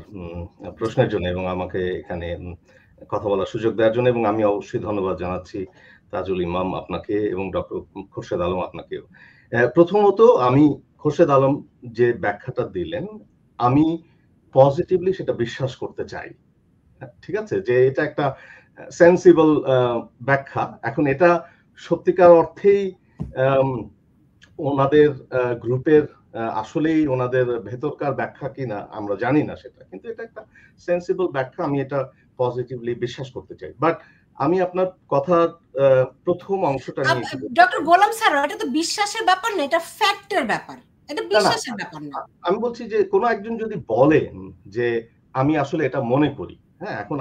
প্রশ্নের জন্য এবং আমাকে এখানে কথা বলার সুযোগ দেওয়ার জন্য, এবং আমি অবশ্যই ধন্যবাদ জানাচ্ছি তাজুল ইমাম আপনাকে এবং ডক্টর খোরশেদ আলম আপনাকেও। প্রথমত আমি খোরশেদ আলম যে ব্যাখ্যাটা দিলেন আমি পজিটিভলি সেটা বিশ্বাস করতে চাই, ঠিক আছে, যে এটা একটা সেন্সিবল ব্যাখ্যা। এখন এটা সত্যিকার অর্থেই ওনাদের গ্রুপের আসলেই ওনাদের ভেতরকার ব্যাখ্যা কিনা আমরা জানি না সেটা, কিন্তু এটা একটা সেন্সিবল ব্যাখ্যা, আমি এটা পজিটিভলি বিশ্বাস করতে চাই। বাট আমি আপনার কথার প্রথম অংশটা নিয়ে ডক্টর গোলাম স্যার, এটা তো বিশ্বাসের ব্যাপার না, এটা ফ্যাক্টের ব্যাপার, এটা বিশ্বাসের ব্যাপার না। আমি বলছি যে কোনো একজন যদি বলেন যে আমি আসলে এটা মনে করি, হ্যাঁ, এখন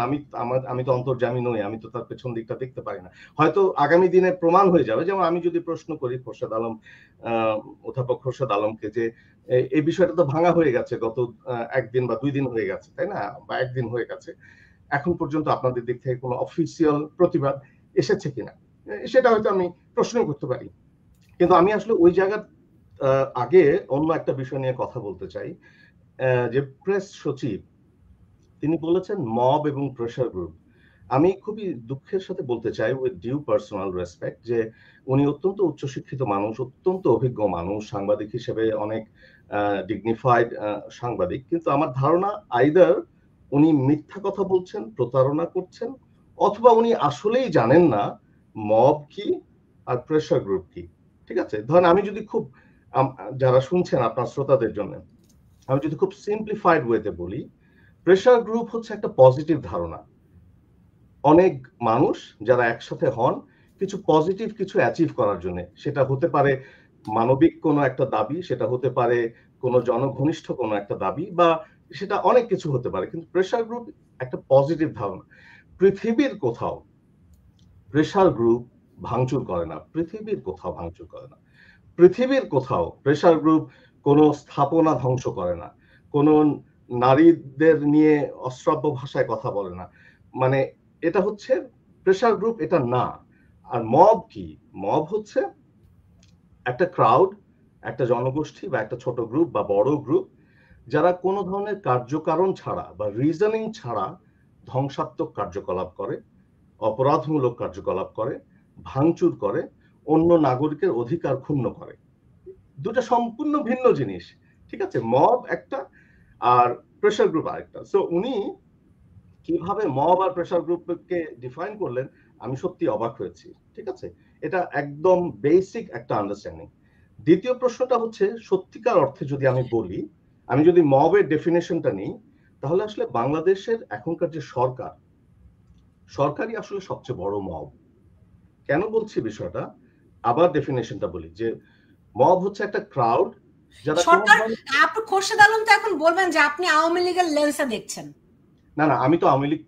আমি তো অন্তর্যামী নই, আমি তো তার পেছন দিকটা দেখতে পারি না, হয়তো আগামী দিনে প্রমাণ হয়ে যাবে। যেমন আমি যদি প্রশ্ন করি খোরশেদ আলম, অধ্যাপক খোরশেদ আলমকে, যে এই বিষয়টা তো ভাঙা হয়ে গেছে গত একদিন বা 2 দিন হয়ে গেছে, তাই না, বা 1 দিন হয়ে গেছে, এখন পর্যন্ত আপনাদের দিক থেকে কোনো অফিসিয়াল প্রতিবাদ এসেছে কিনা, সেটা হয়তো আমি প্রশ্ন করতে পারি। কিন্তু আমি আসলে ওই জায়গার আগে অন্য একটা বিষয় নিয়ে কথা বলতে চাই। যে প্রেস সচিব তিনি বলেছেন মব এবং প্রেসার গ্রুপ। আমি খুবই দুঃখের সাথে বলতে চাই, উইথ ডিউ পার্সোনাল রেসপেক্ট, যে উনি অত্যন্ত উচ্চশিক্ষিত মানুষ, অত্যন্ত অভিজ্ঞ মানুষ, সাংবাদিক হিসেবে অনেক ডিগনিফাইড সাংবাদিক, কিন্তু আমার ধারণা আইদার উনি মিথ্যা কথা বলছেন, প্রতারণা করছেন, অথবা উনি আসলেই জানেন না মব কি আর প্রেসার গ্রুপ কি। ঠিক আছে, ধরেন আমি যদি খুব যারা শুনছেন আপনার শ্রোতাদের জন্য আমি যদি খুব সিম্পলিফাইড ওয়েতে বলি, প্রেসার গ্রুপ হচ্ছে একটা পজিটিভ ধারণা। অনেক মানুষ যারা একসাথে হন কিছু পজিটিভ কিছু অ্যাচিভ করার জন্য, সেটা হতে পারে মানবিক কোনো একটা দাবি, সেটা হতে পারে কোনো জনঘনিষ্ঠ কোনো একটা দাবি, বা সেটা অনেক কিছু হতে পারে, কিন্তু প্রেসার গ্রুপ একটা পজিটিভ ধারণা। পৃথিবীর কোথাও প্রেসার গ্রুপ ভাঙচুর করে না, পৃথিবীর কোথাও ভাঙচুর করে না, পৃথিবীর কোথাও প্রেসার গ্রুপ কোনো স্থাপনা ধ্বংস করে না, কোনো নারীদের নিয়ে অশ্রাব্য ভাষায় কথা বলে না। মানে এটা হচ্ছে প্রেসার গ্রুপ, এটা না। আর মব কি? মব হচ্ছে একটা ক্রাউড, একটা জনগোষ্ঠী বা একটা ছোট গ্রুপ বা বড় গ্রুপ, যারা কোনো ধরনের কার্যকারণ ছাড়া বা রিজনিং ছাড়া ধ্বংসাত্মক কার্যকলাপ করে, অপরাধমূলক কার্যকলাপ করে, ভাঙচুর করে, অন্য নাগরিকের অধিকার ক্ষুণ্ণ করে। দুটো সম্পূর্ণ ভিন্ন জিনিস, ঠিক আছে? মব একটা আর প্রেসার গ্রুপ আরেকটা। সো উনি কিভাবে মব আর প্রেসার গ্রুপকে ডিফাইন করলেন আমি সত্যি অবাক হয়েছি, ঠিক আছে? এটা একদম বেসিক একটা আন্ডারস্ট্যান্ডিং। দ্বিতীয় প্রশ্নটা হচ্ছে, সত্যিকার অর্থে যদি আমি বলি, আমি যদি মবের ডেফিনেশনটা নিই, তাহলে আসলে বাংলাদেশের এখনকার যে সরকারই আসলে সবচেয়ে বড় মব। কেন বলছি বিষয়টা? আবার ডেফিনেশনটা বলি, যে মব হচ্ছে একটা ক্রাউড যারা সরকার। আপনি খোরশেদ আলম তো এখন বলবেন যে আপনি আওয়ামী লীগের লেন্সে দেখছেন। না না, আমি তো আওয়ামী লীগ,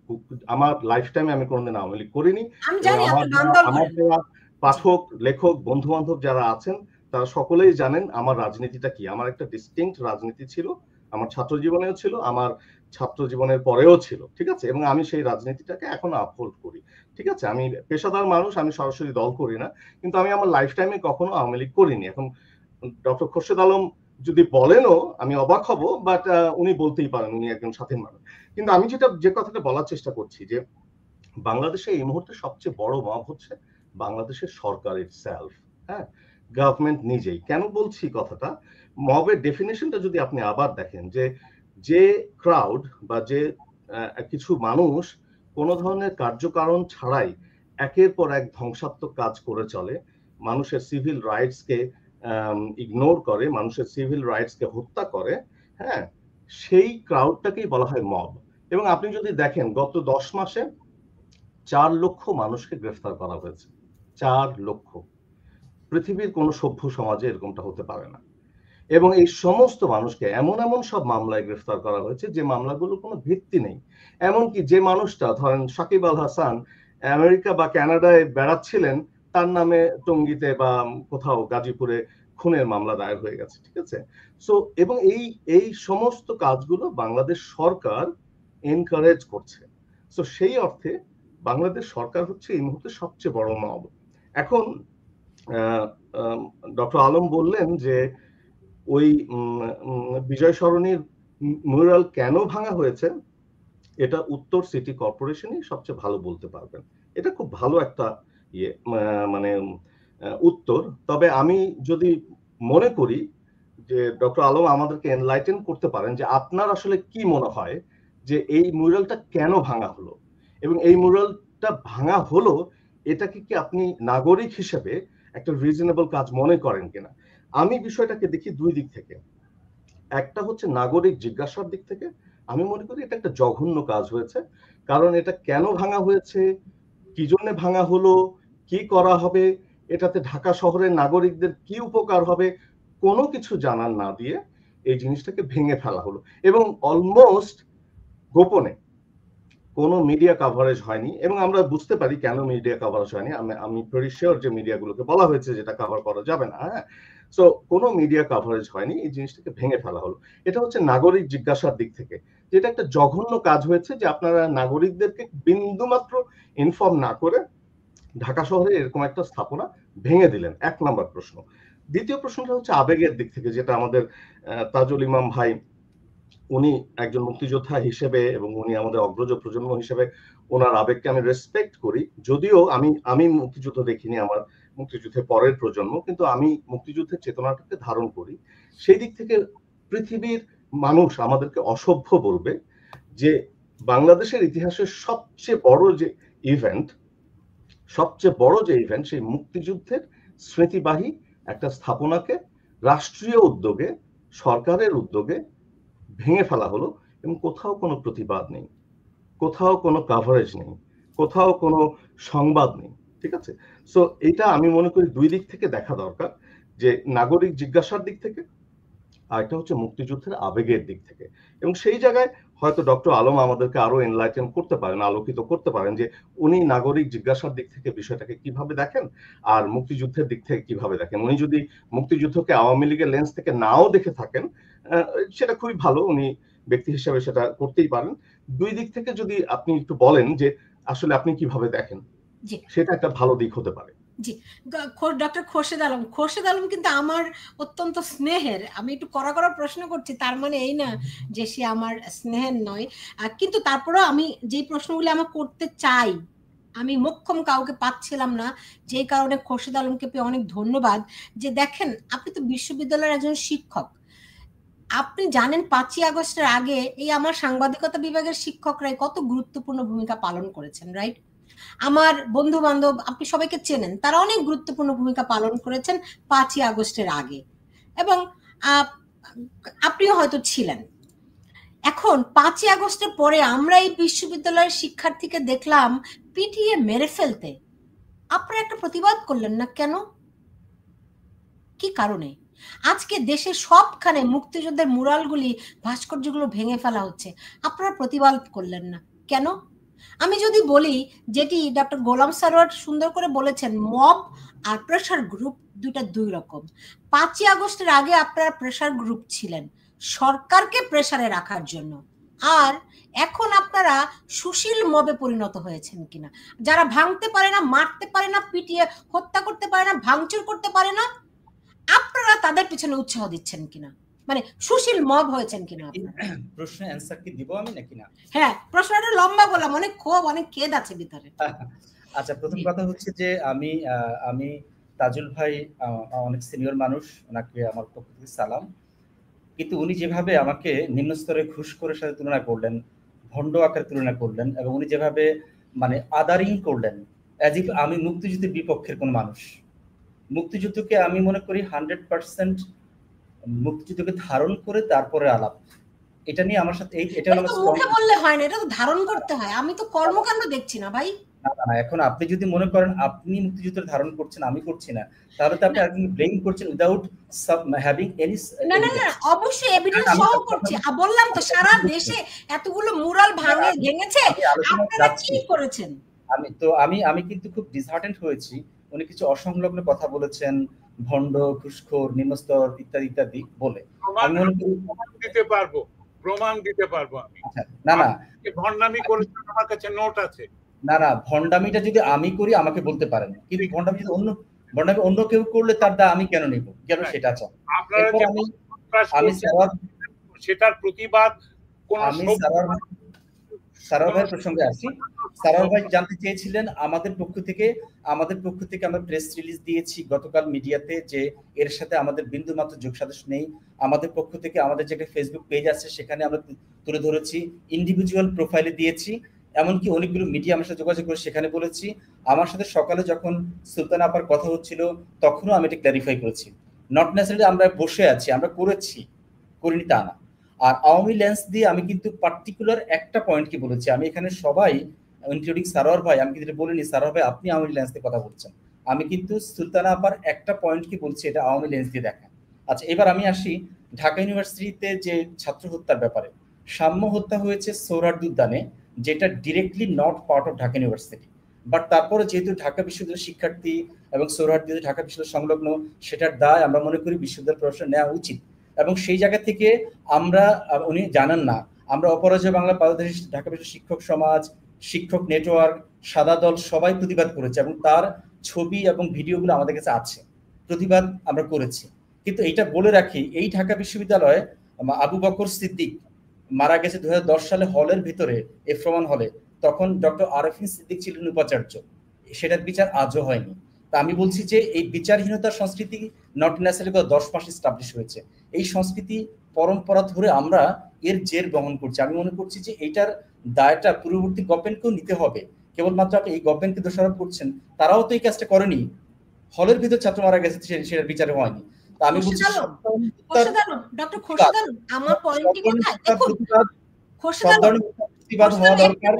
আমার লাইফ টাইমে আমি কোনোদিন আওয়ামী লীগ করিনি। আমি জানি আমার যারা পাঠক, লেখক, বন্ধু বান্ধব যারা আছেন তারা সকলেই জানেন আমার রাজনীতিটা কি। আমার একটা ডিস্টিংক্ট রাজনীতি ছিল, আমার ছাত্র জীবনেও ছিল, আমার ছাত্র জীবনের পরেও ছিল, ঠিক আছে? এবং আমি সেই রাজনীতিটাকে এখনো আপহোল্ড করি, ঠিক আছে? আমি পেশাদার মানুষ, আমি সরাসরি দল করি না, কিন্তু আমি আমার লাইফ টাইমে কখনো আওয়ামী লীগ করিনি। এখন ডক্টর খোরশেদ আলম যদি বলেনও আমি অবাক হব, বাট উনি বলতেই পারেন, উনি একজন স্বাধীন মানুষ। কিন্তু আমি যে কথাটা বলার চেষ্টা করছি, যে বাংলাদেশে এই মুহূর্তে সবচেয়ে বড় মব হচ্ছে বাংলাদেশের সরকার ইটসেলফ, হ্যাঁ, গভর্নমেন্ট নিজেই। কেন বলছি কথাটা? মবের ডেফিনেশনটা যদি আপনি আবার দেখেন, যে ক্রাউড বা যে কিছু মানুষ কোনো ধরনের কার্যকারণ ছাড়াই একের পর এক ধ্বংসাত্মক কাজ করে চলে, মানুষের সিভিল রাইটসকে ইগনোর করে, মানুষের সিভিল রাইটসকে হত্যা করে, হ্যাঁ, সেই ক্রাউডটাকেই বলা হয় মব। এবং আপনি যদি দেখেন গত 10 মাসে 4 লক্ষ মানুষকে গ্রেফতার করা হয়েছে। 4 লক্ষ। পৃথিবীর কোন সভ্য সমাজে এরকমটা হতে পারে না। এবং এই সমস্ত মানুষকে এমন সব মামলায় গ্রেফতার করা হয়েছে যে মামলাগুলোর কোনো ভিত্তি নেই। এমনকি যে মানুষটা, ধরেন সাকিব আল হাসান, আমেরিকা বা কানাডায় বেড়াচ্ছিলেন, তার নামে টঙ্গীতে বা কোথাও গাজীপুরে খুনের মামলা দায়ের হয়ে গেছে, ঠিক আছে? সো এবং এই সমস্ত কাজগুলো বাংলাদেশ সরকার এনকারেজ করছে। সো সেই অর্থে বাংলাদেশ সরকার হচ্ছে এই মুহূর্তে সবচেয়ে বড় মব। এখন ডক্টর আলম বললেন যে ওই বিজয় সরণির মিউরাল কেন ভাঙা হয়েছে এটা উত্তর সিটি কর্পোরেশনই সবচেয়ে ভালো বলতে পারবেন। এটা খুব ভালো একটা মানে উত্তর। তবে আমি যদি মনে করি যে ডক্টর আলম আমাদেরকে এনলাইটেন করতে পারেন যে আপনার আসলে কি মনে হয় যে এই মিউরালটা কেন ভাঙা হলো, এবং এই মিউরালটা ভাঙা হলো এটাকে কি আপনি নাগরিক হিসেবে একটা রিজনেবল কাজ মনে করেন কিনা। আমি বিষয়টাকে দেখি দুই দিক থেকে। একটা হচ্ছে নাগরিক জিজ্ঞাসার দিক থেকে আমি মনে করি এটা একটা জঘন্য কাজ হয়েছে, কারণ এটা কেন ভাঙা হয়েছে, কি জন্য ভাঙা হলো, কি করা হবে, এটাতে ঢাকা শহরের নাগরিকদের কি উপকার হবে, কোনো কিছু জানার না দিয়ে এই জিনিসটাকে ভেঙে ফেলা হলো, এবং অলমোস্ট গোপনে, কোনো মিডিয়া কভারেজ হয়নি। এবং আমরা বুঝতে পারি কেন মিডিয়া কভারেজ হয়নি। আমি ভেরি শিওর যে মিডিয়াগুলোকে বলা হয়েছে যেটা কভার করা যাবে না। হ্যাঁ, সো কোনো মিডিয়া কভারেজ হয়নি, এই জিনিসটাকে ভেঙে ফেলা হলো। এটা হচ্ছে নাগরিক জিজ্ঞাসার দিক থেকে যেটা একটা জঘন্য কাজ হয়েছে, যে আপনারা নাগরিকদেরকে বিন্দুমাত্র ইনফর্ম না করে ঢাকা শহরে এরকম একটা স্থাপনা ভেঙে দিলেন। এক নম্বর প্রশ্ন। দ্বিতীয় প্রশ্নটা হচ্ছে আবেগের দিক থেকে, যেটা আমাদের তাজুল ইমাম ভাই, উনি একজন মুক্তিযোদ্ধা হিসেবে এবং উনি আমাদের অগ্রজ প্রজন্ম হিসেবে ওনার আবেগকে আমি রেসপেক্ট করি। যদিও আমি মুক্তিযুদ্ধ দেখিনি, আমার মুক্তিযুদ্ধের পরের প্রজন্ম, কিন্তু আমি মুক্তিযুদ্ধের চেতনাটাকে ধারণ করি। সেই দিক থেকে পৃথিবীর মানুষ আমাদেরকে অসভ্য বলবে যে বাংলাদেশের ইতিহাসের সবচেয়ে বড় যে ইভেন্ট সেই মুক্তিযুদ্ধের স্মৃতিবাহী একটা স্থাপনাকে রাষ্ট্রীয় উদ্যোগে, সরকারের উদ্যোগে ভেঙে ফেলা হলো, এবং কোথাও কোনো প্রতিবাদ নেই, কোথাও কোনো কভারেজ নেই, কোথাও কোনো সংবাদ নেই। ঠিক আছে, সো এটা আমি মনে করি দুই দিক থেকে দেখা দরকার, যে নাগরিক জিজ্ঞাসার দিক থেকে, আর একটা হচ্ছে মুক্তিযুদ্ধের আবেগের দিক থেকে। এবং সেই জায়গায় হয়তো ডক্টর আলম আমাদেরকে আরো এনলাইটেন করতে পারেন, আলোকিত করতে পারেন, যে উনি নাগরিক জিজ্ঞাসার দিক থেকে বিষয়টাকে কিভাবে দেখেন আর মুক্তিযুদ্ধের দিক থেকে কিভাবে দেখেন। উনি যদি মুক্তিযুদ্ধকে আওয়ামী লীগের লেন্স থেকে নাও দেখে থাকেন, সেটা খুবই ভালো, উনি ব্যক্তি হিসেবে সেটা করতেই পারেন। দুই দিক থেকে যদি আপনি একটু বলেন যে আসলে আপনি কিভাবে দেখেন, সেটা একটা ভালো দিক হতে পারে। জি, ডক্টর খোরশেদ আলম কিন্তু আমার অত্যন্ত স্নেহের। আমি একটু কড়া প্রশ্ন করছি, তার মানে এই না যে সে আমার স্নেহের নয়, কিন্তু তারপরেও আমি যে প্রশ্নগুলি আমার করতে চাই, আমি মোক্ষম কাউকে পাচ্ছিলাম না, যে কারণে খোরশেদ আলমকে পেয়ে অনেক ধন্যবাদ। যে দেখেন, আপনি তো বিশ্ববিদ্যালয়ের একজন শিক্ষক, আপনি জানেন 5ই আগস্টের আগে এই আমার সাংবাদিকতা বিভাগের শিক্ষকরাই কত গুরুত্বপূর্ণ ভূমিকা পালন করেছেন, রাইট? আমার বন্ধু বান্ধব, আপনি সবাইকে চেনেন, তারা অনেক গুরুত্বপূর্ণ ভূমিকা পালন করেছেন 5ই আগস্টের আগে, এবং আপনিও হয়তো ছিলেন। এখন 5ই আগস্টের পরে আমরা এই বিশ্ববিদ্যালয়ের শিক্ষার্থীকে দেখলাম পিটিয়ে মেরে ফেলতে, আপনারা একটা প্রতিবাদ করলেন না কেন? কি কারণে? আজকে দেশের সবখানে মুক্তিযুদ্ধের মুরালগুলি, ভাস্কর্যগুলো ভেঙে ফেলা হচ্ছে, আপনারা প্রতিবাদ করলেন না কেন? আমি যদি বলি, যেটি ডক্টর গোলাম সারোয়ার সুন্দর করে বলেছেন, মব আর প্রেসার গ্রুপ দুইটা দুই রকম। 5ই আগস্টের আগে আপনারা প্রেসার গ্রুপ ছিলেন সরকারকে প্রেসারে রাখার জন্য, আর এখন আপনারা সুশীল মবে পরিণত হয়েছেন কিনা, যারা ভাঙতে পারে না, মারতে পারে না, পিটিয়ে হত্যা করতে পারে না, ভাঙচুর করতে পারে না, আপনারা তাদের পিছনে উৎসাহ দিচ্ছেন কিনা, মানে সুশীল মব হয়েছেন কিনা? প্রশ্নের অ্যানসার কি দিব আমি নাকি না? হ্যাঁ, প্রশ্নটা লম্বা বললাম, অনেক ক্ষোভ, অনেক কেদ আছে ভিতরে। আচ্ছা, প্রথম কথা হচ্ছে যে আমি তাজুল ভাই অনেক সিনিয়র মানুষ, ওনাকে আমার পক্ষ থেকে সালাম, কিন্তু উনি যেভাবে আমাকে নিম্ন স্তরে ঘুষখোরের সাথে তুলনা করলেন, ভণ্ড আকারে তুলনা করলেন, এবং উনি যেভাবে মানে আদারিং করলেন, অ্যাজ ইফ আমি মুক্তিযুদ্ধের বিপক্ষের কোন মানুষ। মুক্তিযুদ্ধকে আমি মনে করি 100% মুক্তিযুদ্ধকে ধারণ করে তারপরে আলাপ, এটা নিয়ে আমার সাথে এটা মুখে বললে হয় না, এটা তো ধারণ করতে হয়। আমি তো কর্মকাণ্ড দেখছি না ভাই। না, এখন আপনি যদি মনে করেন আপনি মুক্তিযুদ্ধের ধারণ করছেন, আমি করছি না, তাহলে তো আপনি একদম ব্লেম করছেন উইদাউট হ্যাভিং এনি। না, অবশ্যই এভিডেন্স সহ করছি। বললাম তো সারা দেশে এতগুলো মুরাল ভেঙেছে, আপনারা কি করেছেন? আমি কিন্তু খুব ডিসহার্টেন্ড হয়েছি। উনি কিছু অসংলগ্ন কথা বলেছেন, ভণ্ড, ঘুষখোর, নিম্নস্তর ইত্যাদি ইত্যাদি বলে। আমি মনে করি প্রমাণ দিতে পারবো আমি। না, ভণ্ডামি করেছেন, আমার কাছে নোট আছে। না, ভণ্ডামিটা যদি আমি করি আমাকে বলতে পারেন, কিন্তু ভণ্ডামি যদি অন্য কেউ করলে তার দা আমি কেন নিব, কেন সেটা চাই। আপনারা সন্ত্রাস করছে সেটার প্রতিবাদ কোন সারার ভাইয়ের প্রসঙ্গে আসি। সারার ভাই জানতে চেয়েছিলেন আমাদের পক্ষ থেকে আমরা প্রেস রিলিজ দিয়েছি গতকাল মিডিয়াতে যে এর সাথে আমাদের বিন্দুমাত্র যোগসাজশ নেই। আমাদের পক্ষ থেকে আমাদের যে ফেসবুক পেজ আছে সেখানে আমরা তুলে ধরেছি, ইন্ডিভিজুয়াল প্রোফাইলে দিয়েছি, এমনকি অনেকগুলো মিডিয়া আমার সাথে যোগাযোগ করে সেখানে বলেছি। আমার সাথে সকালে যখন সুলতানা আপার কথা হচ্ছিল তখনও আমি এটা ক্ল্যারিফাই করেছি। নট নেসেসারি আমরা বসে আছি, আমরা করিনি তা না। আর আওয়ামী লেন্স দিয়ে আমি কিন্তু পার্টিকুলার একটা পয়েন্ট কি বলেছি, আমি এখানে সবাই ইনক্লুডিং সারোয়ার ভাই, আমি কিন্তু বলিনি সারোয়ার ভাই আপনি আওয়ামী লেন্স দিয়ে কথা বলছেন, আমি কিন্তু সুলতানা আপার একটা পয়েন্ট কি বলছি এটা আওয়ামী লেন্স দিয়ে দেখা। আচ্ছা, এবার আমি আসি ঢাকা ইউনিভার্সিটিতে যে ছাত্র হত্যার ব্যাপারে। সাম্য হত্যা হয়েছে সোহরাওয়ার্দী উদ্যানে, যেটা directly not part of Dhaka university, but তারপরে যেহেতু ঢাকা বিশ্ববিদ্যালয়ের শিক্ষার্থী এবং সোহরাওয়ার্দী ঢাকা বিশ্ববিদ্যালয় সংলগ্ন, সেটার দায় আমরা মনে করি বিশ্ববিদ্যালয় প্রশাসন নেওয়া উচিত। এবং সেই জায়গা থেকে আমরা, উনি জানেন না, আমরা অপরাজয় বাংলা পাদদেশী ঢাকা বিশ্ব শিক্ষক সমাজ, শিক্ষক নেটওয়ার্ক, সাদা দল সবাই প্রতিবাদ করেছে এবং তার ছবি এবং ভিডিওগুলো আমাদের কাছে আছে, প্রতিবাদ আমরা করেছি। কিন্তু এইটা বলে রাখি, এই ঢাকা বিশ্ববিদ্যালয়ে আবু বকর সিদ্দিক মারা গেছে 2010 সালে হলের ভিতরে, এফরমান হলে, তখন ডক্টর আরফিন সিদ্দিক ছিলেন উপাচার্য, সেটার বিচার আজও হয়নি। তা আমি বলছি যে এই বিচারহীনতার সংস্কৃতি নট নেসেসারি 10 মাস এস্টাবলিশ হয়েছে, এই সংস্কৃতি পরম্পরা ধরে আমরা এর জের বহন করছি। আমি মনে করছি যে এইটার দায়টা পূর্ববর্তী গভর্নমেন্টকেও নিতে হবে। কেবলমাত্র আপনি এই গভর্নমেন্টকে দোষারোপ করছেন, তারাও তো এই কাজটা করেনি, হলের ভিতর ছাত্র মারা গেছে সেটার বিচার হয়নি। তা আমি বলছি ডক্টর খোরশেদ আলম, আমার পয়েন্টটি কোথায় দেখুন, খোরশেদ আলম প্রতিবাদ হওয়া দরকার।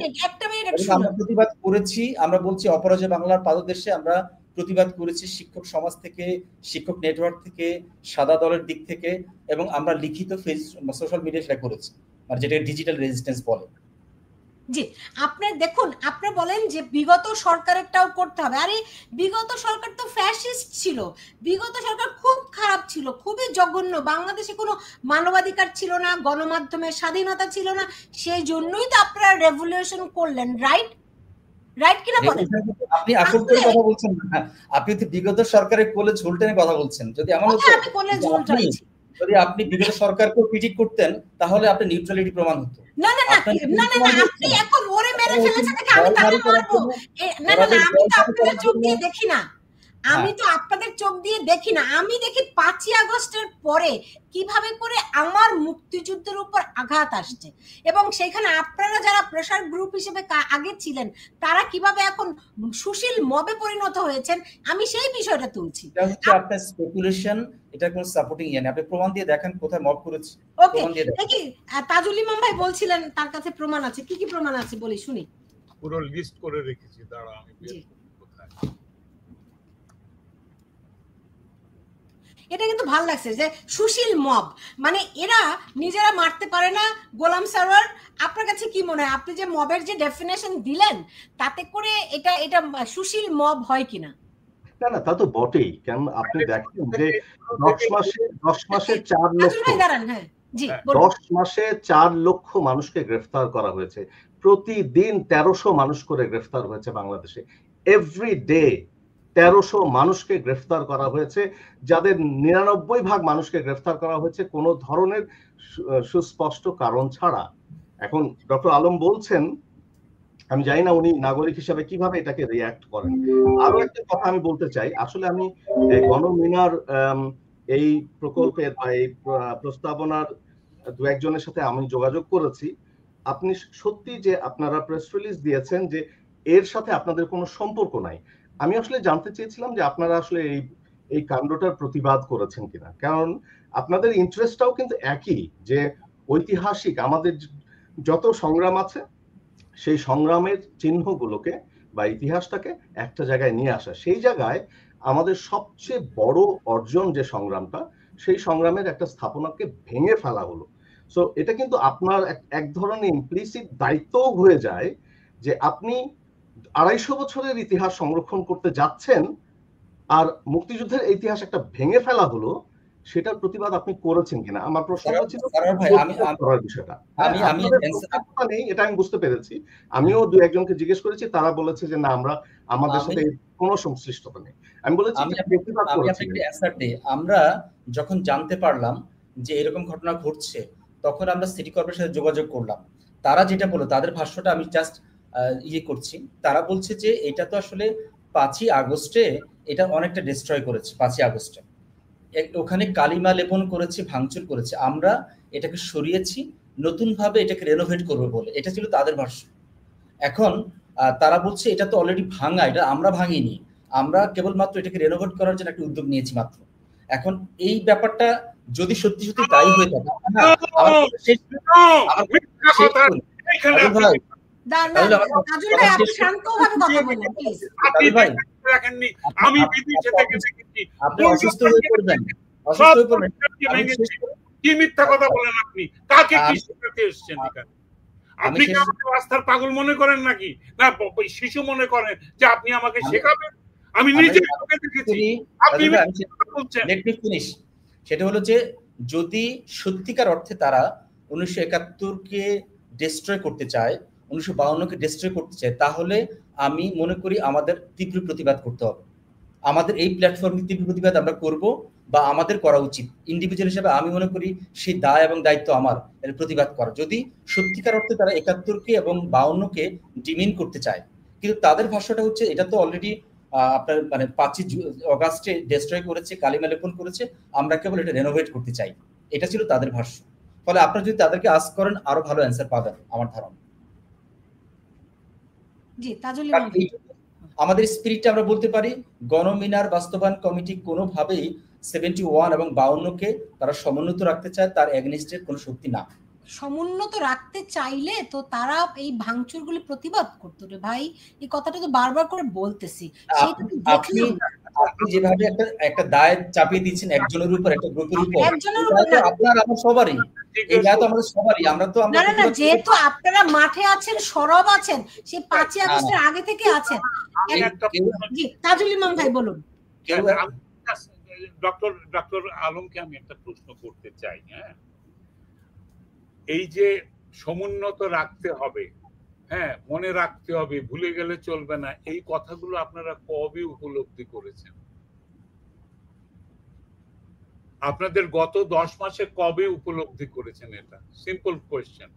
আমরা প্রতিবাদ করেছি, আমরা বলছি অপরাজয় বাংলার পাদদেশে আমরা প্রতিবাদ করেছি, শিক্ষক সমাজ থেকে, শিক্ষক নেটওয়ার্ক থেকে, সাদা দলের দিক থেকে, এবং আমরা লিখিত সোশ্যাল মিডিয়া সেটা করেছি, আর যেটা ডিজিটাল রেজিস্ট্যান্স বলে। জি, আপনি দেখুন, আপনি বলেন যে বিগত সরকারেরটাও করতে হবে। আরে বিগত সরকার তো ফ্যাসিস্ট ছিল, বিগত সরকার খুব খারাপ ছিল, খুবই জঘন্য, বাংলাদেশে কোনো মানবাধিকার ছিল না, গণমাধ্যমের স্বাধীনতা ছিল না, সেই জন্যই তো আপনারা রেভলিউশন করলেন, রাইট? রাইট কিনা বলেন? আপনি আসল করে কথা বলছেন না, আপনি তো বিগত সরকারের কোলে ঝোল টেনে কথা বলছেন। যদি এমন হতো আমি কোলে ঝোল টানছি, যদি আপনি বিগত সরকারকে ক্রিটিক করতেন তাহলে আপনি নিউট্রালিটি প্রমাণ হতো। না না না না না, আপনি এখন ওরে মেরে ফেলেছেন দেখে আমি তাকে মারবো? না না না, আমি তো আপনাদের চোখ দিয়ে দেখি না, আমি তো আপনাদের চোখ দিয়ে দেখি না, আমি দেখি 5ই আগস্টের পরে কিভাবে করে আমার মুক্তিযুদ্ধের উপর আঘাত আসছে, এবং সেখানে আপনারা যারা প্রেসার গ্রুপ হিসেবে আগে ছিলেন তারা কিভাবে এখন সুশীল মবে পরিণত হয়েছেন, আমি সেই বিষয়টা তুলছি। এটা হচ্ছে আপনার স্পেকুলেশন, এটা কোনো সাপোর্টিং ইয়ে না, আপনি প্রমাণ দিয়ে দেখেন কোথায় মব করেছে। ওকে, দেখি তাজুল ইমাম ভাই বলছিলেন তার কাছে প্রমাণ আছে, কি কি প্রমাণ আছে বলি শুনি। পুরো লিস্ট করে রেখেছি, দাঁড়া আমি বের করি কোথায়। এটা কিন্তু ভালো লাগছে যে সুশীল মব, মানে এরা নিজেরা মারতে পারে না। গোলাম সারোয়ার, আপনার কাছে কি মনে হয়, আপনি যে মবের যে ডেফিনেশন দিলেন তাতে করে এটা এটা সুশীল মব হয় কিনা? না না, তা তো বটেই। কেন আপনি দেখেন যে 10 মাসে 4 লক্ষ, 10 মাসে 4 লক্ষ মানুষকে গ্রেফতার করা হয়েছে, প্রতিদিন 1300 মানুষ করে গ্রেফতার হয়েছে বাংলাদেশে, এভরি ডে 1300 মানুষকে গ্রেফতার করা হয়েছে, যাদের 99% মানুষকে গ্রেফতার করা হয়েছে কোনো ধরনের সুস্পষ্ট কারণ ছাড়া। এখন ডক্টর আলম বলছেন, আমি জানি না উনি নাগরিক হিসেবে কিভাবে এটাকে রিঅ্যাক্ট করেন। আরো একটা কথা আমি বলতে চাই, আসলে আমি গণমিনার এই প্রকল্পের বা এই প্রস্তাবনার দু একজনের সাথে আমি যোগাযোগ করেছি। আপনি সত্যি যে আপনারা প্রেস রিলিজ দিয়েছেন যে এর সাথে আপনাদের কোনো সম্পর্ক নাই, আমি আসলে জানতে চেয়েছিলাম যে আপনারা আসলে এই কাণ্ডটার প্রতিবাদ করেছেন কিনা, কারণ আপনাদের ইন্টারেস্টটাও কিন্তু একই, যে ঐতিহাসিক আমাদের যত সংগ্রাম আছে সেই সংগ্রামের চিহ্নগুলোকে বা ইতিহাসটাকে একটা জায়গায় নিয়ে আসা। সেই জায়গায় আমাদের সবচেয়ে বড় অর্জন যে সংগ্রামটা, সেই সংগ্রামের একটা স্থাপনাকে ভেঙে ফেলা হলো। সো এটা কিন্তু আপনার এক ধরনের ইমপ্লিসিট দায়িত্বও হয়ে যায় যে আপনি 250 বছরের ইতিহাস সংরক্ষণ করতে যাচ্ছেন, আর মুক্তিযুদ্ধের ইতিহাস একটা ভেঙে ফেলা হলো, সেটার প্রতিবাদ আপনি করেছেন কিনা আমার প্রশ্নটা ছিল। বিষয়টা নেই, এটা আমি বুঝতে পেরেছি, আমিও দু একজনকে জিজ্ঞেস করেছি, তারা বলেছে যে না, আমাদের সাথে কোনো সংশ্লিষ্টতা নেই। আমি বলেছি আমরা যখন জানতে পারলাম যে এরকম ঘটনা ঘটছে, তখন আমরা সিটি কর্পোরেশনের সাথে যোগাযোগ করলাম। তারা যেটা বললো, তাদের ভাষ্যটা আমি জাস্ট করছি। তারা বলছে যে এটা তো আসলে 5ই আগস্টে এটা অনেকটা ডিস্ট্রয় করেছে, 5ই আগস্টে ওখানে কালিমা লেপন করেছে, ভাঙচুর করেছে, আমরা এটাকে সরিয়েছি, নতুন ভাবে এটাকে রেনোভেট করবে বলে, এটা ছিল তাদের ভাষ্য। এখন তারা বলছে এটা তো অলরেডি ভাঙা, এটা আমরা ভাঙিনি, আমরা কেবলমাত্র এটাকে রেনোভেট করার জন্য একটা উদ্যোগ নিয়েছি মাত্র। এখন এই ব্যাপারটা যদি সত্যি সত্যি তাই হয়ে থাকে, আমি বিদেশে থেকে দেখেছি আপনি অসুস্থ হয়ে পড়বেন, কি মিথ্যা কথা বলেন আপনি? কাকে কি শেখাতে এসেছেন এখানে? আপনি কি আমাকে রাস্তার পাগল মনে করেন নাকি, না শিশু মনে করেন যে আপনি আমাকে শেখাবেন? আমি নিজে দেখেছি। আপনি বলছেন, সেটা হলো যে যদি সত্যিকার অর্থে তারা 1971-কে ডিস্ট্রয় করতে চায়, 1952-কে ডিস্ট্রয় করতে চায়, তাহলে আমি মনে করি আমাদের তীব্র প্রতিবাদ করতে হবে। আমাদের এই প্ল্যাটফর্মে তীব্র প্রতিবাদ আমরা করব, বা আমাদের করা উচিত। ইন্ডিভিজুয়াল হিসেবে আমি মনে করি সেই দায় এবং দায়িত্ব আমার এর প্রতিবাদ করা, যদি সত্যিকার অর্থে তারা 71-কে এবং 52-কে ডিমিন করতে চায়। কিন্তু তাদের ভাষ্যটা হচ্ছে এটা তো অলরেডি আপনার মানে 5ই আগস্টে ডিস্ট্রয় করেছে, কালিমা লেপন করেছে, আমরা কেবল এটা রেনোভেট করতে চাই, এটা ছিল তাদের ভাষ্য। ফলে আপনারা যদি তাদেরকে আস্ক করেন আরো ভালো অ্যান্সার পাবেন আমার ধারণা। জি, তাজুল আমাদের স্পিরিটটা আমরা বলতে পারি গণমিনার বাস্তবায়ন কমিটি কোনোভাবেই 71 এবং 52-কে তারা সমুন্নত রাখতে চায়, তার এগেইনস্টের কোনো শক্তি না। সমুন্নত রাখতে চাইলে তো তারা এই ভাঙচুরগুলি প্রতিবাদ করতো রে ভাই, এই কথাটা তো বারবার করে বলতেছি। আপনি যেভাবে একটা দায় চাপিয়ে দিচ্ছেন একজনের উপর, একটা গ্রুপের উপর, আপনার আমার সবারই এই দায় তো আমাদের সবারই। আমরা তো না না, যেহেতু আপনারা মাঠে আছেন, সরব আছেন, সেই 5ই আগস্টের আগে থেকে আছেন। জি, তাজুল ইমাম ভাই বলুন। ডক্টর আলমকে আমি একটা প্রশ্ন করতে চাই। হ্যাঁ, এই যে সমুন্নত রাখতে হবে, হ্যাঁ মনে রাখতে হবে, ভুলে গেলে চলবে না, এই কথাগুলো আপনারা কবে উপলব্ধি করেছেন? আপনাদের গত 10 মাসে কবে উপলব্ধি করেছেন? এটা সিম্পল কোয়েশ্চেন।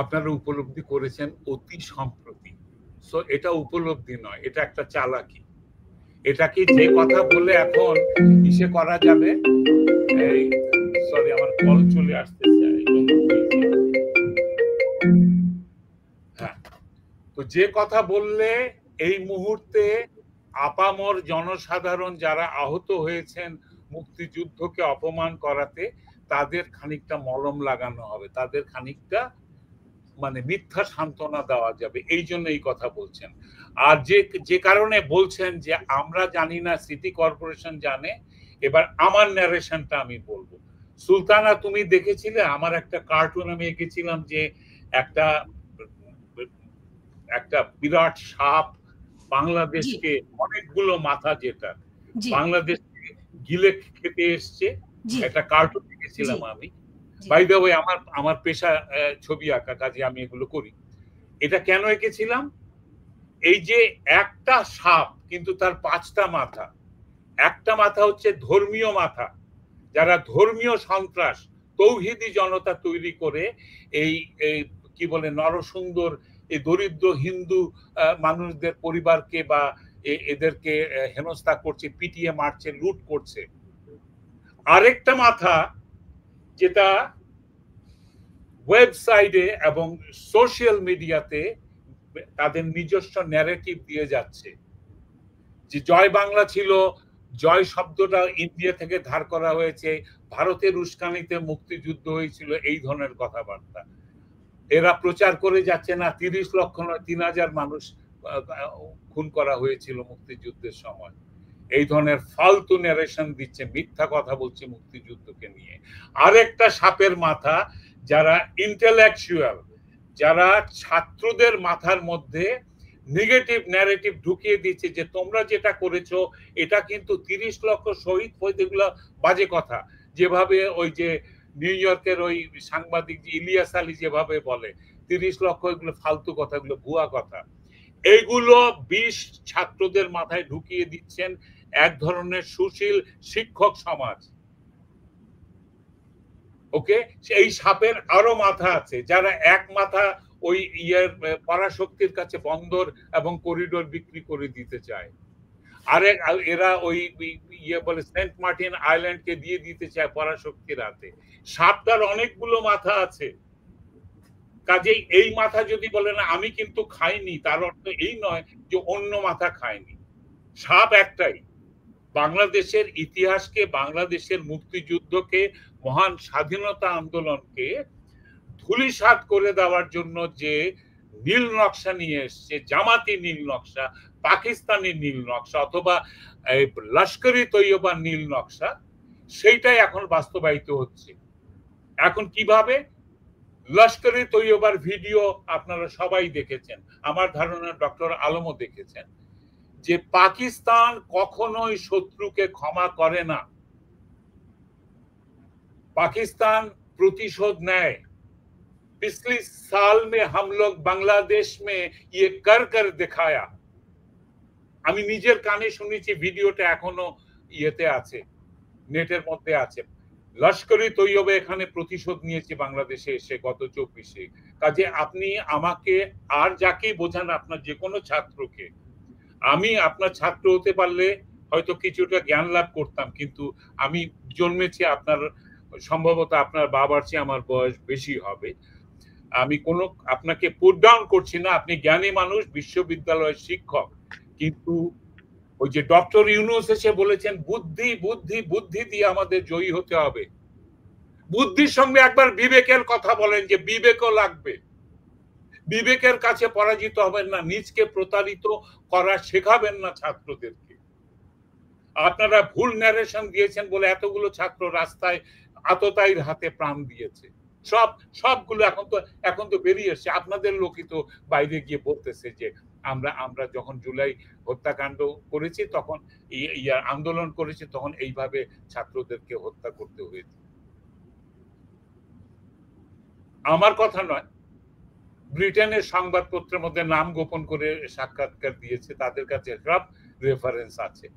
আপনারা উপলব্ধি করেছেন অতি সম্প্রতি। সো এটা উপলব্ধি নয়, এটা একটা চালাকি। এটা কি যে কথা বলে এখন ইসে করা যাবে? এই সরি, আমার কল চলে আসতেছে। হ্যাঁ, তো যে কথা বললে এই মুহূর্তে আপামর জনসাধারণ যারা আহত হয়েছেন মুক্তিযুদ্ধকে অপমান করাতে, তাদের খানিকটা মলম লাগানো হবে, তাদের খানিকটা মানে মিথ্যা সান্ত্বনা দেওয়া যাবে, এই জন্য এই কথা বলছেন। আর যে কারণে বলছেন যে আমরা জানি না, সিটি কর্পোরেশন জানে। এবার আমার ন্যারেশনটা আমি বলবো। সুলতানা, তুমি দেখেছিলে আমার একটা কার্টুন আমি এঁকেছিলাম যে একটা বিরাট সাপ বাংলাদেশকে, অনেকগুলো মাথা, যেটা বাংলাদেশকে গিলে খেতে এসছে, একটা কার্টুন এঁকেছিলাম আমি। বাই দ্য ওয়ে, আমার পেশা ছবি আঁকা, কাজে আমি এগুলো করি। এটা কেন এঁকেছিলাম? এই যে একটা সাপ কিন্তু তার 5টা মাথা। একটা মাথা হচ্ছে ধর্মীয় মাথা, যারা ধর্মীয় সন্ত্রাস তৌহিদি জনতা তৈরি করে এই কি বলে নরসুন্দর এই দরিদ্র হিন্দু মানুষদের পরিবারকে বা এদেরকে হেনস্থা করছে, পিটিয়ে মারছে, লুট করছে। আরেকটা মাথা যেটা ওয়েবসাইটে এবং সোশ্যাল মিডিয়াতে তাদের নিজস্ব ন্যারেটিভ দিয়ে যাচ্ছে, যে জয় বাংলা ছিল, জয় শব্দটা ইন্ডিয়া থেকে ধার করা হয়েছে, ভারতের উস্কানিতে মুক্তিযুদ্ধ হয়েছিল, এই ধরনের কথাবার্তা এরা প্রচার করে যাচ্ছে। না 30 লক্ষ নয়, 3000 মানুষ খুন করা হয়েছিল মুক্তিযুদ্ধের সময়। এই ধরনের ফালতু ন্যারেশন দিচ্ছে, মিথ্যা কথা বলছে মুক্তিযুদ্ধকে নিয়ে। আরেকটা সাপের মাথা, যারা ইন্টেলেকচুয়াল, যারা ছাত্রদের মাথার মধ্যে নেগেটিভ ন্যারেটিভ ঢুকিয়ে দিচ্ছে যে তোমরা যেটা করেছো এটা কিন্তু 30 লক্ষ শহীদ হয়েছে, এগুলো বাজে কথা। যেভাবে ওই যে নিউ ইয়র্কের ওই সাংবাদিক ইলিয়াস আলী যেভাবে বলে 30 লক্ষ, এগুলো ফালতু কথা, এগুলো ভুয়া কথা। এইগুলো 20 ছাত্রদের মাথায় ঢুকিয়ে দিচ্ছেন এক ধরনের সুশীল শিক্ষক সমাজ। ওকে, এই সাপের আরো মাথা আছে, যারা এক মাথা ওই পরাশক্তির কাছে বন্দর এবং করিডোর বিক্রি করে দিতে চায়, আরেক এরা ওই বলে সেন্ট মার্টিন আইল্যান্ডকে দিয়ে দিতে চায় পরাশক্তির হাতে। সাপটার অনেকগুলো মাথা আছে, কাজেই এই মাথা যদি বলে না আমি কিন্তু খাইনি, তার অর্থ এই নয় যে অন্য মাথা খায়নি। সাপ একটাই। বাংলাদেশের ইতিহাসকে, বাংলাদেশের মুক্তিযুদ্ধকে, মহান স্বাধীনতা আন্দোলনকে ধূলিসাৎ করে দেওয়ার জন্য যে নীল নকশা নিয়ে এসছে, জামাতি নীল নকশা, পাকিস্তানি নীল নকশা অথবা লস্করি তৈয়বা নীল নকশা, সেইটাই এখন বাস্তবায়িত হচ্ছে। এখন কিভাবে? লস্করি তৈয়বার ভিডিও আপনারা সবাই দেখেছেন, আমার ধারণা ডক্টর আলমও দেখেছেন, যে পাকিস্তান কখনোই শত্রুকে ক্ষমা করে না। পাকিস্তান প্রতিশোধ নেয়। पिछले साल में हम लोग बांग्लादेश में ये कर कर दिखाया। আমি নিজের কানে শুনেছি, ভিডিওটা এখনো ইয়েতে আছে, নেটের মধ্যে আছে। লস্করি তৈয়বে এখানে প্রতিশোধ নিয়েছে বাংলাদেশে এসে গত 24-এ। কাজে আপনি আমাকে আর যাকেই বোঝান, আপনার যে কোনো ছাত্রকে, আমি আপনার ছাত্র হতে পারলে হয়তো কিছুটা জ্ঞান লাভ করতাম, কিন্তু আমি জন্মেছি আপনার, সম্ভবত আপনার বাবার চেয়ে আমার বয়স বেশি হবে। আমি কোনো আপনাকে পুট ডাউন করছি না, আপনি জ্ঞানী মানুষ, বিশ্ববিদ্যালয়ের শিক্ষক, কিন্তু ওই যে ডক্টর ইউনূস এসে বলেছেন বুদ্ধি বুদ্ধি বুদ্ধি দিয়ে আমাদের জয়ী হতে হবে। বুদ্ধির সঙ্গে একবার বিবেকের কথা বলেন, যে বিবেকও লাগবে। বিবেকের কাছে পরাজিত হবেন না, নিজকে প্রতারিত করা শেখাবেন না ছাত্রদেরকে। আপনারা ভুল ন্যারেশন দিয়েছেন বলে এতগুলো ছাত্র রাস্তায় আততায়ীর হাতে প্রাণ দিয়েছে। সবগুলো এখন তো বেরিয়ে এসছে। আপনাদের লোকই তো বাইরে গিয়ে বলতেছে যে আমরা যখন জুলাই হত্যাকাণ্ড করেছি, তখন আন্দোলন করেছি, তখন এইভাবে ছাত্রদেরকে হত্যা করতে হয়েছে। আমার কথা নয়, ব্রিটেনের সংবাদপত্রের মধ্যে নাম গোপন করে সাক্ষাৎকার দিয়েছে, তাদের কাছে সব রেফারেন্স আছে।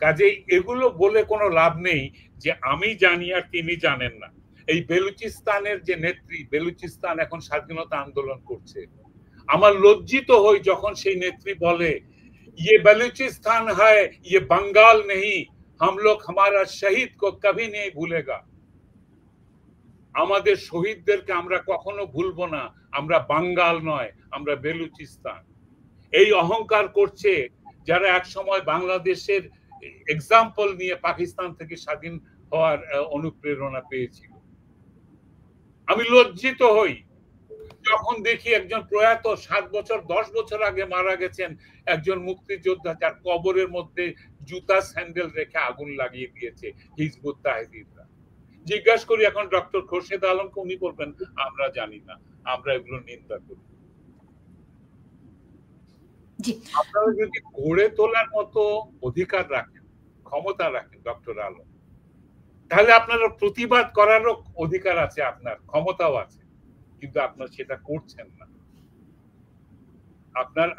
কাজেই এগুলো বলে কোনো লাভ নেই যে আমি জানি আর তিনি জানেন না। এই বেলুচিস্তানের যে নেত্রী, বেলুচিস্তান এখন স্বাধীনতা আন্দোলন করছে, আমার লজ্জিত হই যখন সেই নেত্রী বলে ये बेलुचिस्तान है, ये बंगाल नहीं, हम लोग हमारा शहीद को कभी नहीं भूलेगा। আমাদের শহীদদেরকে আমরা কখনো ভুলবো না, আমরা বাঙ্গাল নয়, আমরা বেলুচিস্তান। এই অহংকার করছে যারা এক সময় বাংলাদেশের এক্সাম্পল নিয়ে পাকিস্তান থেকে স্বাধীন হওয়ার অনুপ্রেরণা পেয়েছিল। আমি লজ্জিত হই যখন দেখি একজন প্রয়াত 7 বছর 10 বছর আগে মারা গেছেন একজন মুক্তিযোদ্ধা, যার কবরের মধ্যে জুতা স্যান্ডেল রেখে আগুন লাগিয়ে দিয়েছে হিজবুত তাহরিররা। জিজ্ঞাসা করি এখন ডক্টর খোরশেদ আলমকে, উনি বলবেন আমরা জানি না, আমরা এগুলো নিন্দা করি। আপনারা যদি গড়ে তোলার মতো অধিকার রাখেন, ক্ষমতা রাখেন ডক্টর আলম, তাহলে আপনারা প্রতিবাদ করারও অধিকার আছে, আপনার ক্ষমতাও আছে, কিন্তু আপনার সেটা করছেন না।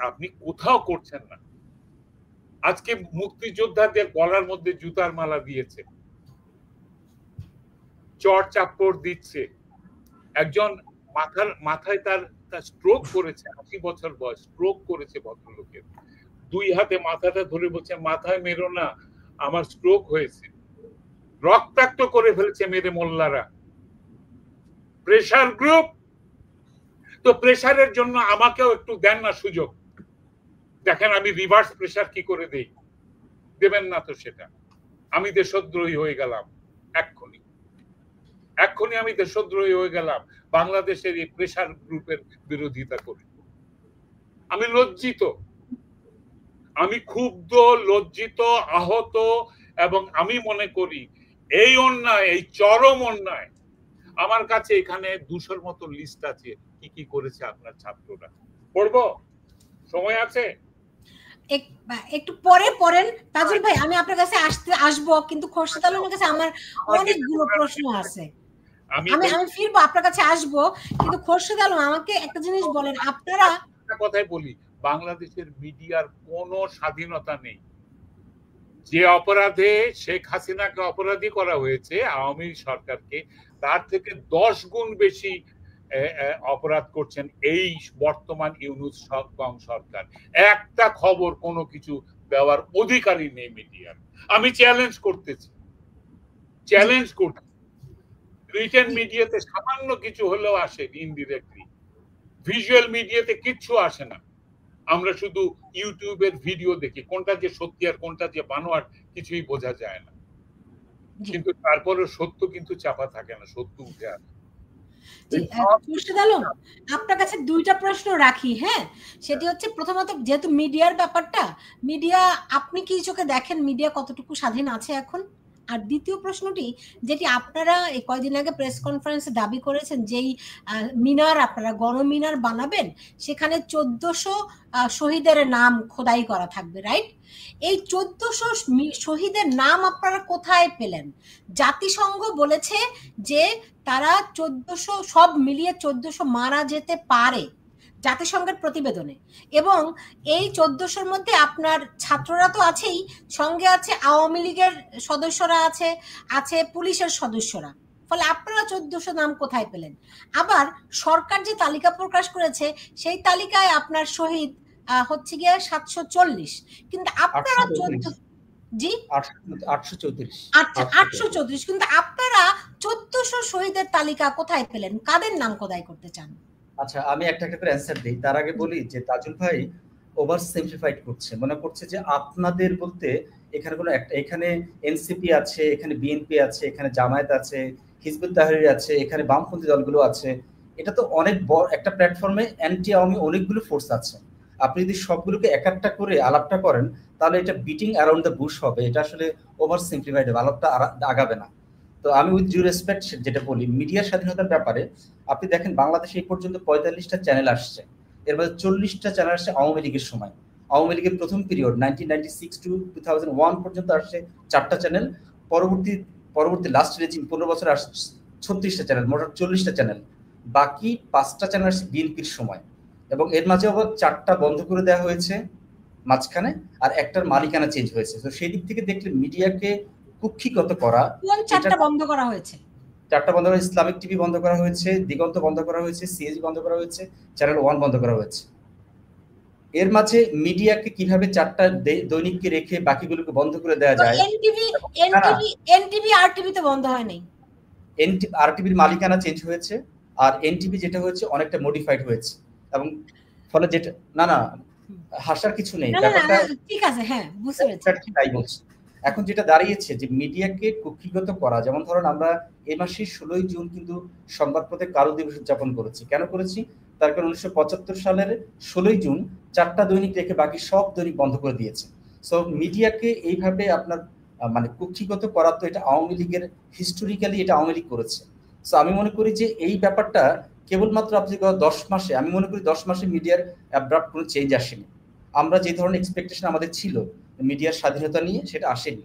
আপনি কোথাও করছেন না। আজকে মুক্তিযোদ্ধাদের গলার মধ্যে জুতার মালা দিয়েছে, চর চাপড় দিচ্ছে। একজন মাথায় তার স্ট্রোক করেছে, 80 বছর বয়স, স্ট্রোক করেছে ভদ্রলোকের। 2 হাতে মাথাটা ধরে বলছে মাথায় মেরো না, আমার স্ট্রোক হয়েছে। রক্তাক্ত করে ফেলেছে মেরে মোল্লারা। প্রেসার গ্রুপ, তো প্রেসারের জন্য আমাকেও একটু দেন না সুযোগ। দেখেন আমি রিভার্স প্রেসার কি করে দেই, দেবেন না তো সেটা। আমি দেশদ্রোহী হয়ে গেলাম, এক্ষুনি আমি দেশদ্রোহী হয়ে গেলাম বাংলাদেশের এই প্রেসার গ্রুপের বিরোধিতা করে। আমি লজ্জিত, আমি ক্ষুব্ধ, লজ্জিত, আহত, এবং আমি মনে করি এই অন্যায়, এই চরম অন্যায়। আমার কাছে এখানে 200-র মতো লিস্ট আছে কি কি করেছে আপনার ছাত্ররা। পড়বো, সময় আছে? একটু পরে পড়েন তাজুল ভাই, আমি আপনার কাছে আসবো, কিন্তু খোরশেদ আলমের কাছে আমার অনেকগুলো প্রশ্ন আছে। আমি ফিরবো, আপনার কাছে আসবো, কিন্তু খোরশেদ আলম আমাকে একটা জিনিস বলেন। আপনারা কথাই বলি, বাংলাদেশের মিডিয়ার কোনো স্বাধীনতা নেই। যে অপরাধে শেখ হাসিনাকে অপরাধী করা হয়েছে, আওয়ামী সরকারকে, তার থেকে 10 গুণ বেশি অপরাধ করছেন এই বর্তমান ইউনূস সরকার। একটা খবর কোনো কিছু দেওয়ার অধিকারই নেই মিডিয়ার। আমি চ্যালেঞ্জ করতেছি, রিটেন মিডিয়াতে সামান্য কিছু হলেও আসে ইনডিরেক্টলি, ভিজুয়াল মিডিয়াতে কিচ্ছু আসে না। আমরা শুধু ইউটিউবের ভিডিও দেখি, কোনটা যে সত্যি আর কোনটা যে বানোয়াট কিছুই বোঝা যায় না। কিন্তু তারপরে সত্য কিন্তু চাপা থাকে না, সত্য উঠে আসে। আপনার কাছে দুইটা প্রশ্ন রাখি, হ্যাঁ, সেটি হচ্ছে প্রথমত যেহেতু মিডিয়ার ব্যাপারটা, মিডিয়া আপনি কি চোখে দেখেন মিডিয়া কতটুকু স্বাধীন আছে এখন? আর দ্বিতীয় প্রশ্নটি যেটি আপনারা এই কয়েকদিন আগে প্রেস কনফারেন্সে দাবি করেছেন, যেই মিনার আপনারা গণমিনার বানাবেন সেখানে 1400 শহীদের নাম খোদাই করা থাকবে, রাইট? এই 1400 শহীদের নাম আপনারা কোথায় পেলেন? জাতিসংঘ বলেছে যে তারা 1400 সব মিলিয়ে 1400 মারা যেতে পারে জাতিসংঘের প্রতিবেদনে, এবং এই 1400-র মধ্যে আপনার ছাত্ররা তো আছেই, সঙ্গে আছে আওয়ামী লীগের সদস্যরা আছে পুলিশের সদস্যরা, ফলে আপনারা 1400 নাম কোথায় পেলেন? আবার সরকার যে তালিকা প্রকাশ করেছে সেই তালিকায় আপনার শহীদ হচ্ছে গিয়ে 740, কিন্তু আপনারা 834, কিন্তু আপনারা 1400 শহীদের তালিকা কোথায় পেলেন? কাদের নাম খোদাই করতে চান? আচ্ছা, আমি একটা একটা করে অ্যানসার দিই। তার আগে বলি যে তাজুল ভাই ওভার সিম্পলিফাইড করছে, মনে করছে যে আপনাদের বলতে এখানে কোনো একটা, এখানে এনসিপি আছে, এখানে বিএনপি আছে, এখানে জামায়াত আছে, হিজবুত তাহরির আছে, এখানে বামপন্থী দলগুলো আছে। এটা তো অনেক বড় একটা প্ল্যাটফর্মে অ্যান্টি আওয়ামী অনেকগুলো ফোর্স আছে। আপনি যদি সবগুলোকে এক একটা করে আলাপটা করেন তাহলে এটা বিটিং অ্যারাউন্ড দ্য বুশ হবে, এটা আসলে ওভার সিম্পলিফাইড হবে, আলাপটা আগাবে না। তো আমি উইথ ডিউ রেসপেক্ট যেটা বলি, মিডিয়ার স্বাধীনতার ব্যাপারে আপনি দেখেন বাংলাদেশে এই পর্যন্ত 45টা চ্যানেল আসছে, এর মধ্যে 40টা চ্যানেল আসছে আওয়ামী লীগের সময়। আওয়ামী লীগের প্রথম পিরিয়ড 1996 to 2001 পর্যন্ত আসছে 4টা চ্যানেল, পরবর্তী লাস্ট রেজিম 15 বছর আসছে 36টা চ্যানেল, মোট 40টা চ্যানেল। বাকি 5টা চ্যানেল আসছে বিএনপির সময়, এবং এর মাঝে আবার 4টা বন্ধ করে দেওয়া হয়েছে মাঝখানে, আর একটার মালিকানা চেঞ্জ হয়েছে। তো সেই দিক থেকে দেখলে মিডিয়াকে কুক্ষিগত করা, কোন 4টা বন্ধ করা হয়েছে? 4টা বন্ধ করা, ইসলামিক টিভি বন্ধ করা হয়েছে, দিগন্ত বন্ধ করা হয়েছে, সিএজি বন্ধ করা হয়েছে, চ্যানেল 1 বন্ধ করা হয়েছে। এর মাঝে মিডিয়াকে কিভাবে 4টা দৈনিককে রেখে বাকিগুলোকে বন্ধ করে দেওয়া যায়? এনটিভি আরটিভি তো বন্ধ হয় নাই, আরটিভির মালিকানা চেঞ্জ হয়েছে, আর এনটিভি যেটা হয়েছে অনেকটা মডিফাইড হয়েছে, এবং ফলে যেটা না হাসার কিছু নেই, ব্যাপারটা ঠিক আছে, হ্যাঁ বুঝতে পেরেছি। তাই বলছি। এখন যেটা দাঁড়িয়েছে যে মিডিয়াকে কুক্ষিগত করা, যেমন ধরুন আমরা এই মাসের 16ই জুন কিন্তু সংবাদপত্রে কালো দিবস উদযাপন করেছি। কেন করেছি? তার কারণ 1975 সালের 16ই জুন 4টা দৈনিক রেখে বাকি সব দৈনিক বন্ধ করে দিয়েছে। সো মিডিয়াকে এইভাবে আপনার মানে কুক্ষিগত করা, তো এটা আওয়ামী লীগের হিস্টোরিক্যালি এটা আওয়ামী লীগ করেছে। সো আমি মনে করি যে এই ব্যাপারটা কেবলমাত্র আপনি 10 মাসে, আমি মনে করি 10 মাসে মিডিয়ার অ্যাব্রাপ্ট কোনো চেঞ্জ আসেনি। আমরা যে ধরনের এক্সপেকটেশন আমাদের ছিল মিডিয়ার স্বাধীনতা নিয়ে, সেটা আসেনি,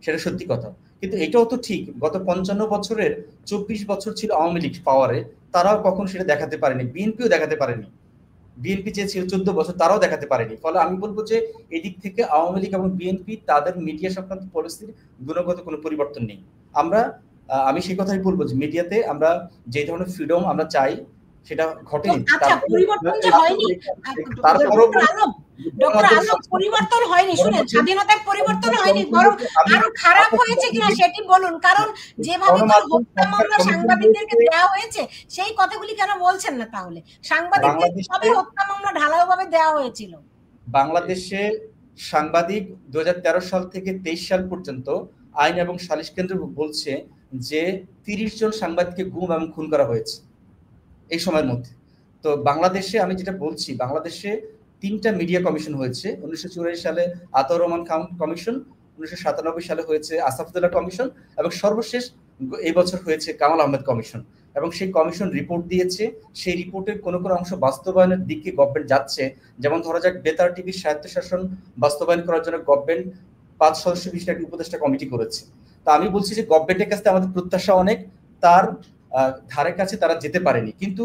সেটা সত্যি কথা। কিন্তু এটাও তো ঠিক, গত 55 বছরের 24 বছর ছিল আওয়ামী লীগ পাওয়ারে, তারাও কখন সেটা দেখাতে পারেনি, বিএনপিও দেখাতে পারেনি। বিএনপি যে ছিল 14 বছর, তারাও দেখাতে পারেনি। ফলে আমি বলবো যে এদিক থেকে আওয়ামী লীগ এবং বিএনপি তাদের মিডিয়া সংক্রান্ত পলিসির গুণগত কোনো পরিবর্তন নেই। আমি সেই কথাই বলবো যে মিডিয়াতে আমরা যে ধরনের ফ্রিডম আমরা চাই সেটা ঘটেনি। আচ্ছা, পরিবর্তন যে হয়নি, পরিবর্তন হয়নি, শুনেন, স্বাধীনতার পরিবর্তন হয়নি, বরং আরো খারাপ হয়েছে কিনা সেটি বলুন। কারণ যেভাবে হত্যা মামলা সাংবাদিকদেরকে দেওয়া হয়েছে সেই কথাগুলি কেন বলছেন না? তাহলে সাংবাদিকদের কিভাবে হত্যা মামলা ঢালাওভাবে দেওয়া হয়েছিল? বাংলাদেশে সাংবাদিক 2013 সাল থেকে 23 সাল পর্যন্ত আইন এবং সালিশ কেন্দ্র বলছে যে 30 জন সাংবাদিককে গুম এবং খুন করা হয়েছে এই সময়ের মধ্যে। তো বাংলাদেশে আমি যেটা বলছি, বাংলাদেশে 3টা মিডিয়া কমিশন হয়েছে। 1984 সালে আতাউর রহমান খান কমিশন, 1997 সালে হয়েছে আসাফুদ্দৌলা কমিশন, এবং সর্বশেষ এই বছর হয়েছে কামাল আহমেদ কমিশন। এবং সেই কমিশন রিপোর্ট দিয়েছে, সেই রিপোর্টের কোনো কোনো অংশ বাস্তবায়নের দিকে গভর্নমেন্ট যাচ্ছে। যেমন ধরা যাক বেতার টিভির স্বায়ত্তশাসন বাস্তবায়ন করার জন্য গভর্নমেন্ট 5 সদস্য বিশিষ্ট একটা উপদেষ্টা কমিটি করেছে। তা আমি বলছি যে গভর্নমেন্টের কাছে আমাদের প্রত্যাশা অনেক, তার ধারে কাছে তারা যেতে পারেনি। কিন্তু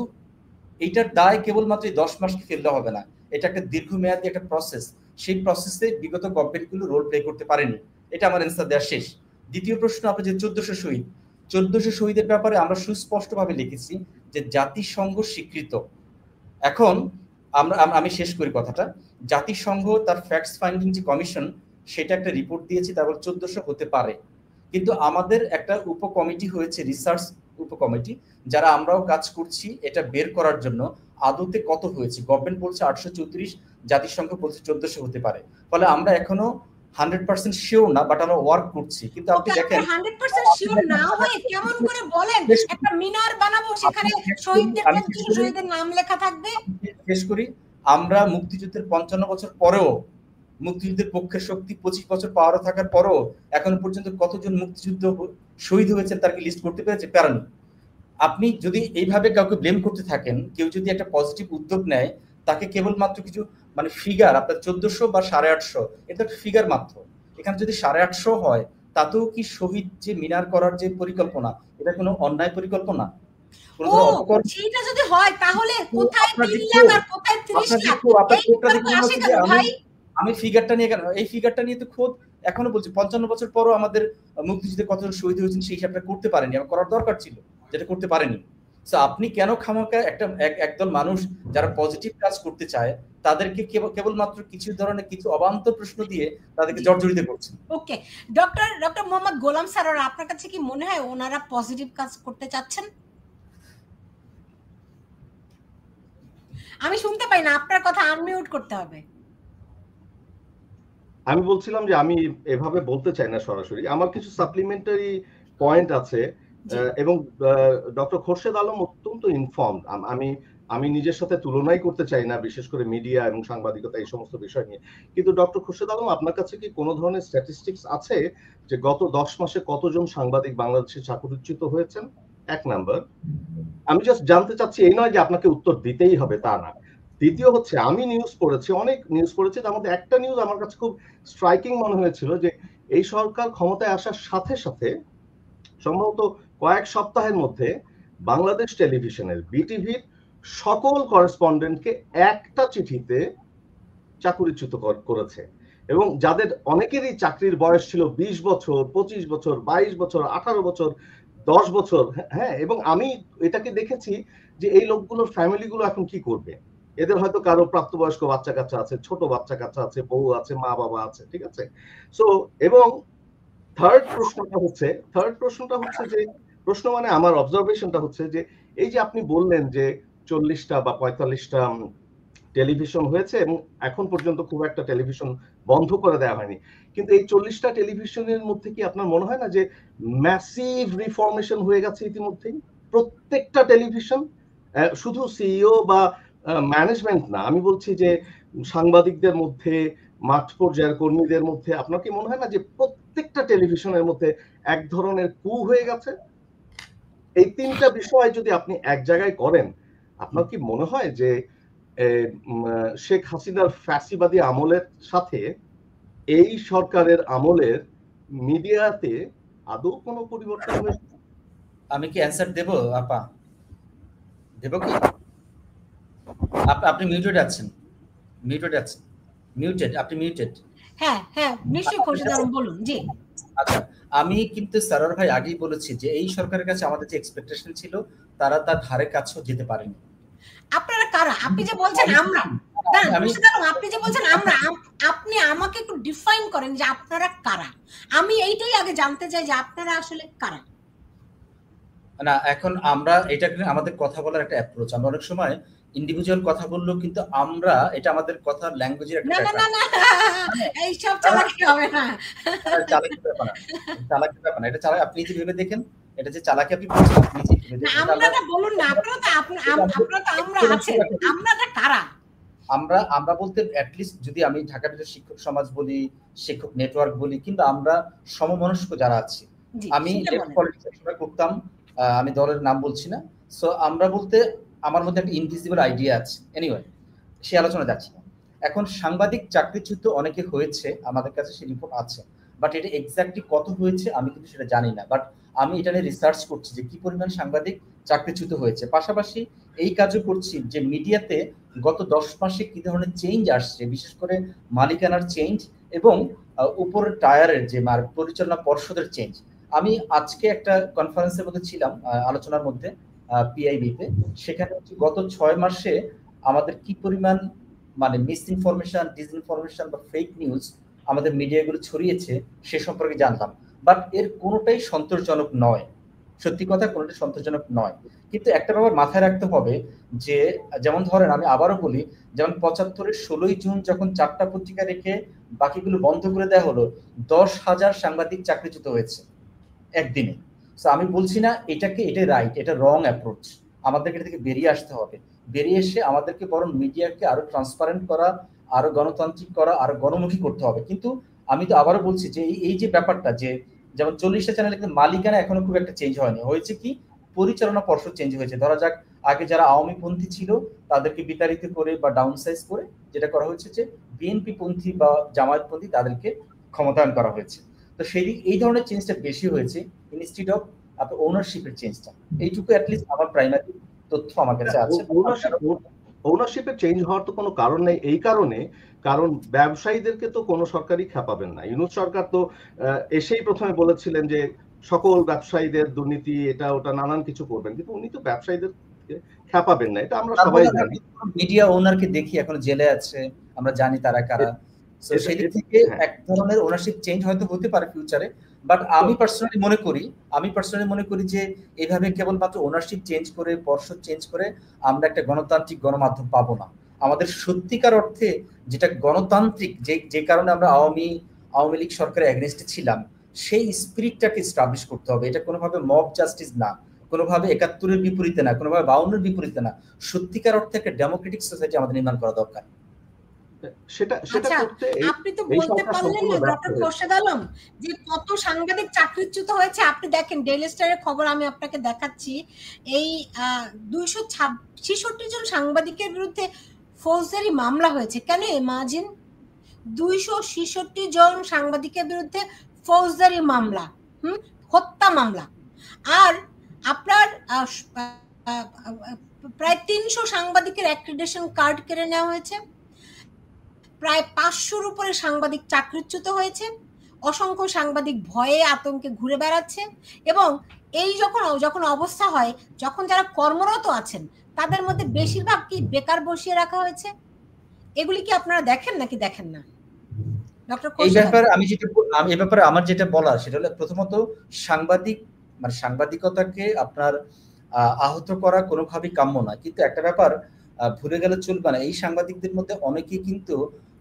এইটার দায় কেবলমাত্র 10 মাসকে ফেললে হবে না, এটা একটা দীর্ঘমেয়াদী একটা প্রসেস। সেই প্রসেসে বিগত গভর্নমেন্টগুলো রোল প্লে করতে পারেনি। এটা আমার অ্যান্সার দেওয়া শেষ। দ্বিতীয় প্রশ্ন, আপনি যে 1400 শহীদ, 1400 শহীদের ব্যাপারে আমরা সুস্পষ্টভাবে লিখেছি যে জাতিসংঘ স্বীকৃত। এখন আমি শেষ করি কথাটা। জাতিসংঘ তার ফ্যাক্টস ফাইন্ডিং যে কমিশন সেটা একটা রিপোর্ট দিয়েছে, তারপর 1400 হতে পারে, কিন্তু আমাদের একটা উপকমিটি হয়েছে, রিসার্চ উপকমিটি, যারা আমরাও কাজ করছি এটা বের করার জন্য আদতে কত হয়েছে। গভর্নমেন্ট বলছে 834, জাতিসংঘ বলছে 1400 হতে পারে। ফলে আমরা এখনো 100% শিওর না, বাট আমরা ওয়ার্ক করছি। কিন্তু আপনি দেখেন 100% শিওর না হয়ে কেমন করে বলেন একটা মিনার বানাবো, সেখানে শহীদদের নাম লেখা থাকবে? শেষ করি। আমরা মুক্তিযুদ্ধের 55 বছর পরেও, মুক্তিযুদ্ধের পক্ষের শক্তি 25 বছর পাওয়ার থাকার পরেও এখন পর্যন্ত কতজন মুক্তিযুদ্ধ শহীদ হয়েছেন তার কি লিস্ট করতে পেরেছে? পারেন। আপনি যদি এইভাবে কাউকে ব্লেম করতে থাকেন, কেউ যদি একটা পজিটিভ উদ্যোগ নেয়, তাকে কেবলমাত্র কিছু মানে ফিগার, আপনার 1400 বা 850, এটা একটা ফিগার মাত্র। এখানে যদি 850 হয়, তাতেও কি শহীদ যে মিনার করার যে পরিকল্পনা, এটা কোনো অন্যায় পরিকল্পনা? সেটা যদি হয় তাহলে কোথায় 3 লাখ আর কোথায় 30 লাখ? আমি ফিগারটা নিয়ে, এই ফিগারটা নিয়ে তো খোদ এখনো বলছি 55 বছর পরও আমাদের মুক্তিযুদ্ধে কতজন শহীদ হয়েছেন সেই হিসাবটা করতে পারেনি, আমার করার দরকার ছিল, যেটা করতে পারেনি। তো আপনি কেন খামাকা একদল মানুষ যারা পজিটিভ কাজ করতে চায় তাদেরকে কেবলমাত্র কিছু ধরনের কিছু অবান্তর প্রশ্ন দিয়ে তাদেরকে জর্জরিত করছেন? ওকে, ডক্টর মোহাম্মদ গোলাম সারোয়ার, আপনার কাছে কি মনে হয় ওনারা পজিটিভ কাজ করতে চাচ্ছেন? আমি শুনতে পাই না, আপনার কথা আনমিউট করতে হবে। আমি বলছিলাম যে আমি এভাবে বলতে চাই না সরাসরি, আমার কিছু সাপ্লিমেন্টারি পয়েন্ট আছে, এবং ডক্টর খোরশেদ আলম অত্যন্ত ইনফর্মড। আমি নিজের সাথে তুলনাই করতে চাই না, বিশেষ করে মিডিয়া এবং সাংবাদিকতা এই সমস্ত বিষয় নিয়ে। কিন্তু ডক্টর খোরশেদ আলম, আপনার কাছে কি কোনো ধরনের স্ট্যাটিস্টিক্স আছে যে গত 10 মাসে কতজন সাংবাদিক বাংলাদেশে চাকরিচ্যুত হয়েছেন? এক নাম্বার। আমি জাস্ট জানতে চাচ্ছি, এই নয় যে আপনাকে উত্তর দিতেই হবে, তা না। দ্বিতীয় হচ্ছে, আমি নিউজ পড়েছি, অনেক নিউজ পড়েছি, তার মধ্যে একটা নিউজ আমার কাছে খুব স্ট্রাইকিং মনে হয়েছিল, যে এই সরকার ক্ষমতায় আসার সাথে সাথে সম্ভবত কয়েক সপ্তাহের মধ্যে বাংলাদেশ টেলিভিশনের, বিটিভির সকল করেসপন্ডেন্টকে একটা চিঠিতে চাকরিচ্যুত করেছে, এবং যাদের অনেকেরই চাকরির বয়স ছিল 20 বছর, 25 বছর, 22 বছর, 18 বছর, 10 বছর। হ্যাঁ, এবং আমি এটাকে দেখেছি যে এই লোকগুলোর ফ্যামিলিগুলো এখন কি করবে। এদের হয়তো কারো প্রাপ্তবয়স্ক বাচ্চা কাচ্চা আছে, ছোট বাচ্চা কাচ্চা আছে, বউ আছে, মা বাবা আছে, ঠিক আছে। সো এবং থার্ড প্রশ্নটা হচ্ছে যে, প্রশ্ন মানে আমার অবজারভেশনটা হচ্ছে যে, এই যে আপনি বললেন যে 40টা বা 45টা টেলিভিশন হয়েছে এবং এখন পর্যন্ত খুব একটা টেলিভিশন বন্ধ করে দেওয়া হয়নি, কিন্তু এই 40টা টেলিভিশনের মধ্যে কি আপনার মনে হয় না যে ম্যাসিভ রিফর্মেশন হয়ে গেছে ইতিমধ্যেই? প্রত্যেকটা টেলিভিশন, শুধু সিইও বা ম্যানেজমেন্ট না, আমি বলছি যে সাংবাদিকদের মধ্যে, মাঠ পর্যায়ের কর্মীদের মধ্যে, আপনার কি মনে হয় না যে প্রত্যেকটা টেলিভিশনের মধ্যে এক ধরনের কু হয়ে গেছে? এই তিনটা বিষয় যদি আপনি এক জায়গায় করেন, আপনার কি মনে হয় যে শেখ হাসিনার ফ্যাসিবাদী আমলের সাথে এই সরকারের আমলের মিডিয়াতে আদৌ কোনো পরিবর্তন হয়েছে? আমি কি অ্যানসার দেব আপা? দেব কি? আপনি মিউটেড আছেন, আপনি মিউটেড। হ্যাঁ হ্যাঁ, নিশ্চয়ই খোরশেদ আলম বলুন। জি আচ্ছা, আমি কিন্তু সারোয়ার ভাই আগেই বলেছি যে এই সরকারের কাছে আমাদের যে এক্সপেকটেশন ছিল, তারা তার ধারে কাছেও যেতে পারেনি। আপনারা কারা? আপনি যে বলছেন আমরা, আপনি যে বলছেন আমরা, আপনি আমাকে একটু ডিফাইন করেন যে আপনারা কারা। আমি এইটাই আগে জানতে চাই যে আপনারা আসলে কারা। না, এখন আমরা এটা আমাদের কথা বলার একটা অ্যাপ্রোচ। আমরা অনেক সময় ইন্ডিভিজুয়াল কথা বললেও কিন্তু আমরা, এটা আমাদের কথা ল্যাঙ্গুয়েজের একটা না না না, এই সব চালাকি হবে না, চালাকি ব্যাপার না, এটা চালাকি আপনি যে ভেবে দেখেন, এটা যে চালাকি আপনি বলছেন, আপনি যে ভেবে দেখেন। আপনারা বলুন না, আপনারা তো আমরা আছেন, আপনারা কারা? আমরা বলতে অ্যাটলিস্ট যদি আমি ঢাকা বিশ্ববিদ্যালয়ের শিক্ষক সমাজ বলি, শিক্ষক নেটওয়ার্ক বলি, কিন্তু আমরা সমমনস্ক যারা আছি, আমি পলিটিক্স করতাম, আমি দলের নাম বলছি না। সো আমরা বলতে আমার মধ্যে একটা ইনভিজিবল আইডিয়া আছে, এনিওয়ে সে আলোচনা যাচ্ছে না। এখন সাংবাদিক চাকরিচ্যুত অনেকে হয়েছে, আমাদের কাছে সেই রিপোর্ট আছে, বাট এটা এক্স্যাক্টলি কত হয়েছে আমি কিন্তু সেটা জানি না। বাট আমি এটা নিয়ে রিসার্চ করছি যে কি পরিমাণ সাংবাদিক চাকরিচ্যুত হয়েছে। পাশাপাশি এই কাজও করছি যে মিডিয়াতে গত 10 মাসে কি ধরনের চেঞ্জ আসছে, বিশেষ করে মালিকানার চেঞ্জ এবং উপরের টায়ারের যে পরিচালনা পর্ষদের চেঞ্জ। আমি আজকে একটা কনফারেন্সের মধ্যে ছিলাম, আলোচনার মধ্যে পিআইবিতে, সেখানে গত 6 মাসে আমাদের কি পরিমাণ মানে মিস ইনফরমেশন, ডিসইনফরমেশন বা ফেক নিউজ আমাদের মিডিয়াগুলো ছড়িয়েছে সে সম্পর্কে জানলাম। বাট এর কোনোটাই সন্তোষজনক নয়, সত্যি কথা কোনোটাই সন্তোষজনক নয়। কিন্তু একটা ব্যাপার মাথায় রাখতে হবে যে যেমন ধরেন আমি আবারও বলি, যেমন 75-এর 16ই জুন যখন 4টা পত্রিকা রেখে বাকিগুলো বন্ধ করে দেওয়া হলো, 10,000 সাংবাদিক চাকরিচ্যুত হয়েছে একদিনে। তো আমি বলছি না এটা রাইট, এটা রং অ্যাপ্রোচ, আমাদেরকে এটা থেকে বেরিয়ে আসতে হবে। বেরিয়ে এসে আমাদেরকে বরং মিডিয়াকে আরো ট্রান্সপারেন্ট করা, আরো গণতান্ত্রিক করা, আরো গণমুখী করতে হবে। কিন্তু আমি তো আবারও বলছি যে এই যে ব্যাপারটা, যে যেমন 40টা চ্যানেলে কিন্তু মালিকানা এখনো খুব একটা চেঞ্জ হয়নি, হয়েছে কি পরিচালনা পর্ষদ চেঞ্জ হয়েছে। ধরা যাক আগে যারা আওয়ামী পন্থী ছিল তাদেরকে বিতাড়িত করে বা ডাউন সাইজ করে যেটা করা হয়েছে যে বিএনপি পন্থী বা জামায়াত পন্থী তাদেরকে ক্ষমতায়ন করা হয়েছে। তো সেই এই ধরনের চেঞ্জটা বেশি হয়েছে ইনস্টিড অফ আপনার ওনারশিপের চেঞ্জটা। এইটুকু অ্যাটলিস্ট আমার প্রাইমারি তথ্য আমার কাছে আছে। ওনারশিপের চেঞ্জ হওয়ার তো কোনো কারণ নেই, এই কারণে কারণ ব্যবসায়ীদেরকে তো কোনো সরকারই খেপাবেন না। ইউনূস সরকার তো এসেই প্রথমে বলেছিলেন যে সকল ব্যবসায়ীদের দুর্নীতি এটা ওটা নানান কিছু করবেন, কিন্তু উনি তো ব্যবসায়ীদের খেপাবেন না, এটা আমরা সবাই জানি। মিডিয়া ওনারকে দেখি এখন জেলে আছে, আমরা জানি তারা কারা। সো সেই দিক থেকে এক ধরনের ওনারশিপ চেঞ্জ হয়তো হতে পারে ফিউচারে, বাট আমি পার্সোনালি মনে করি যে এইভাবে কেবলমাত্র ওনারশিপ চেঞ্জ করে, পর্ষদ চেঞ্জ করে আমরা একটা গণতান্ত্রিক গণমাধ্যম পাবো না। আমাদের সত্যিকার অর্থে যেটা গণতান্ত্রিক, যে কারণে আমরা আওয়ামী লীগ সরকারের এগেইনস্টে ছিলাম, সেই স্পিরিটটাকে এস্টাবলিশ করতে হবে। এটা কোনোভাবে মব জাস্টিস না, কোনোভাবে 71-এর বিপরীতে না, কোনোভাবে 52-এর বিপরীতে না, সত্যিকার অর্থে একটা ডেমোক্রেটিক সোসাইটি আমাদের নির্মাণ করা দরকার। আপনি তো বলতে পারলেন না ডক্টর খোরশেদ আলম যে কত সাংবাদিক চাকরিচ্যুত হয়েছে। আপনি দেখেন ডেইলি স্টারের খবর আমি আপনাকে দেখাচ্ছি, এই 266 জন সাংবাদিকের বিরুদ্ধে ফৌজদারি মামলা হয়েছে। কেন ইমাজিন, 266 জন সাংবাদিকের বিরুদ্ধে ফৌজদারি মামলা, হত্যা মামলা। আর আপনার প্রায় 300 সাংবাদিকের অ্যাক্রিডিটেশন কার্ড কেড়ে নেওয়া হয়েছে, প্রায় 500-র উপরে সাংবাদিক চাকরিচ্যুত হয়েছে, অসংখ্য সাংবাদিক ভয়ে আতঙ্কে ঘুরে বেড়াচ্ছে। এবং এই যখন অবস্থা হয়, যখন যারা কর্মরত আছেন তাদের মধ্যে বেশিরভাগ কি বেকার বসিয়ে রাখা হয়েছে। এগুলি কি আপনারা দেখেন নাকি দেখেন না? এই ব্যাপারে আমার যেটা বলার সেটা হলো, প্রথমত সাংবাদিকতাকে আপনার আহত করা কোনোভাবেই কাম্য না। কিন্তু একটা ব্যাপার ভুলে গেলে চলবে না, এই সাংবাদিকদের মধ্যে অনেকেই কিন্তু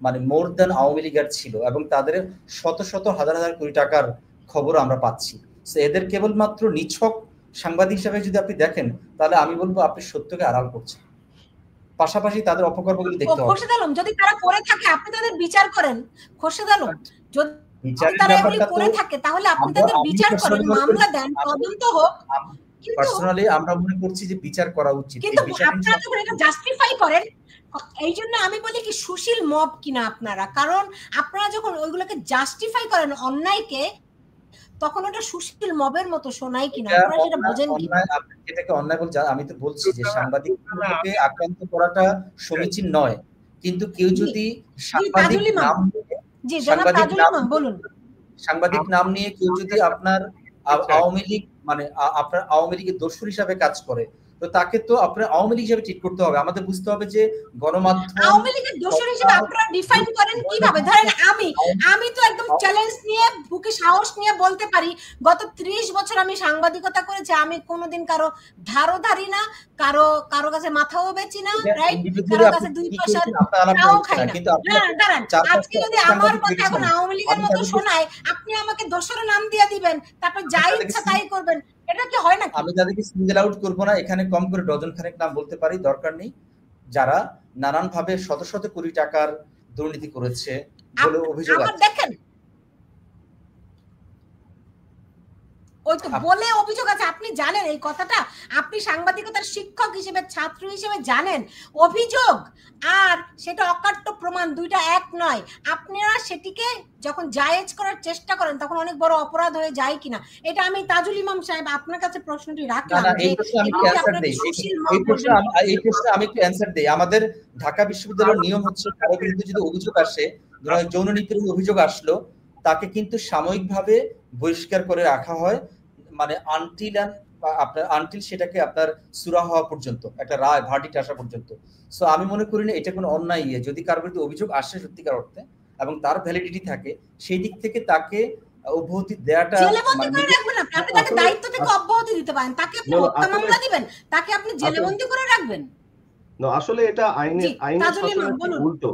মানে মোর দ্যান আওয়ামী লীগের ছিল এবং তাদের শত শত হাজার হাজার কোটি টাকার খবর আমরা পাচ্ছি। এদের কেবলমাত্র নিছক সাংবাদিক হিসাবে যদি আপনি দেখেন, তাহলে আমি বলবো আপনি সত্যকে আড়াল করছেন, পাশাপাশি তাদের অপকর্মগুলো দেখতে হবে। খোরশেদ আলম, যদি তারা করে থাকে আপনি তাদের বিচার করেন। খোরশেদ আলম, যদি তারা এগুলি করে থাকে তাহলে আপনি তাদের বিচার করেন, মামলা দেন, তদন্ত হোক। পার্সোনালি আমরা মনে করছি যে বিচার করা উচিত, কিন্তু আপনারা যখন এটা জাস্টিফাই করেন, এই জন্য আমি বলি কি সুশীল মব কিনা আপনারা, কারণ আপনারা যখন ওইগুলোকে জাস্টিফাই করেন অন্যায়কে, তখন ওটা সুশীল মবের মতো শোনায় কিনা, আপনারা সেটা বোঝেন কি? এটাকে অন্যায় বলছে। আমি তো বলছি যে সাংবাদিককে আক্রান্ত করাটা সমীচীন নয়, কিন্তু কেউ যদি সাংবাদিক নাম নিয়ে কেউ যদি আপনার আওয়ামী লীগ মানে আপনার আওয়ামী লীগের দোসর হিসাবে কাজ করে, তো তাকে তো আপনার আওয়ামী লীগ হিসাবে ট্রিট করতে হবে। আমাদের বুঝতে হবে যে গণমাধ্যম আওয়ামী লীগের দোসর হিসেবে আপনারা ডিফাইন করেন কিভাবে? ধরেন আমি তো একদম চ্যালেঞ্জ নিয়ে বুকে সাহস নিয়ে বলতে পারি, গত 30 বছর আমি সাংবাদিকতা করেছি, আমি কোনোদিন কারো ধারও ধারি না, কারো কাছে মাথাও বেচি না, রাইট? কারো কাছে 2 পয়সা তাও খাই না। দাঁড়ান, আজকে যদি আমার কথা এখন আওয়ামী লীগের মতো শোনায়, আপনি আমাকে দোসরের নাম দিয়ে দিবেন, তারপর যা ইচ্ছা তাই করবেন, এটা কি হয় না? আমি তাদেরকে সিঙ্গেল আউট করব না, এখানে কম করে ডজন খানেক নাম বলতে পারি, দরকার নেই, যারা নানান ভাবে শত শত কোটি টাকার দুর্নীতি করেছে বলে অভিযোগ আছে। দেখেন ওই তো বলে অভিযোগ আছে, আপনি জানেন এই কথাটা, আপনি সাংবাদিকতার শিক্ষক হিসেবে ছাত্র হিসেবে জানেন অভিযোগ আর সেটা অকাট্য প্রমাণ দুইটা এক নয়। আপনারা সেটিকে যখন জায়েজ করার চেষ্টা করেন তখন অনেক বড় অপরাধ হয়ে যায় কিনা, এটা আমি তাজুল ইমাম সাহেব আপনার কাছে প্রশ্নটি রাখলাম। এই প্রশ্নে আমি একটু অ্যানসার দেই। আমাদের ঢাকা বিশ্ববিদ্যালয়ের নিয়ম হচ্ছে কারো বিরুদ্ধে যদি অভিযোগ আসে, ধরো যৌন নিপীড়নের অভিযোগ আসলো, তাকে কিন্তু সাময়িকভাবে বহিষ্কার করে রাখা হয়, মানে আনটিল সেটাকে আপনার সুরা হওয়া পর্যন্ত, একটা রায় ভার্ডিক্ট আসা পর্যন্ত। সো আমি মনে করি না এটা কোনো অন্যায় যদি কারোর বিরুদ্ধে অভিযোগ আসে সত্যিকার অর্থে এবং তার ভ্যালিডিটি থাকে, সেই দিক থেকে তাকে অব্যাহতি দেওয়াটা আপনি তাকে দায়িত্ব থেকে অব্যাহতি দিতে পারেন, তাকে আপনি হত্যা মামলা দিবেন, তাকে আপনি জেলবন্দি করে রাখবেন। না, আসলে এটা আইনের শাসনের উল্টো।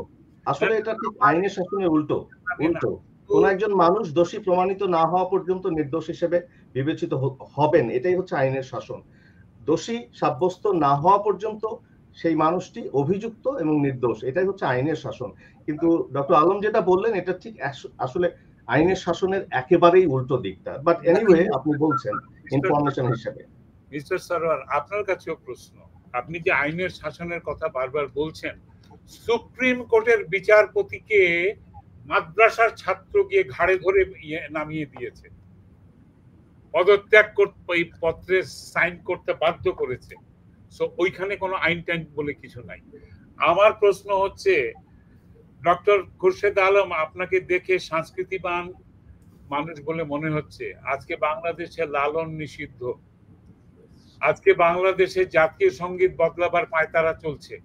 আসলে এটা ঠিক আইনের শাসনের উল্টো। কোন একজন মানুষ দোষী প্রমাণিত না হওয়া পর্যন্ত নির্দোষ হিসেবে বিবেচিত হবেন, এটাই হচ্ছে আইনের শাসন। দোষী সাব্যস্ত না হওয়া পর্যন্ত সেই মানুষটি অভিযুক্ত এবং নির্দোষ, এটাই হচ্ছে আইনের শাসন। কিন্তু ডক্টর আলম যেটা বললেন এটা ঠিক আসলে আইনের শাসনের একেবারেই উল্টো দিকটা। বাট এনিওয়ে, আপনি বলছেন ইনফরমেশন হিসেবে। মিস্টার সরওয়ার, আপনার কাছেও প্রশ্ন। আপনি যে আইনের শাসনের কথা বারবার বলছেন, সুপ্রিম কোর্টের বিচারপতিকে মাদ্রাসার ছাত্র গিয়ে ঘাড়ে ধরে নামিয়ে দিয়েছে, পদত্যাগ করতে পত্রে সাইন করতে বাধ্য করেছে। সো ওইখানে কোনো আইন টাইন বলে কিছু নাই। আমার প্রশ্ন হচ্ছে, ডক্টর খুরশেদ আলম, আপনাকে দেখে সংস্কৃতিবান মানুষ বলে মনে হচ্ছে। আজকে বাংলাদেশে লালন নিষিদ্ধ, আজকে বাংলাদেশে জাতীয় সঙ্গীত বদলাবার পায়তারা চলছে,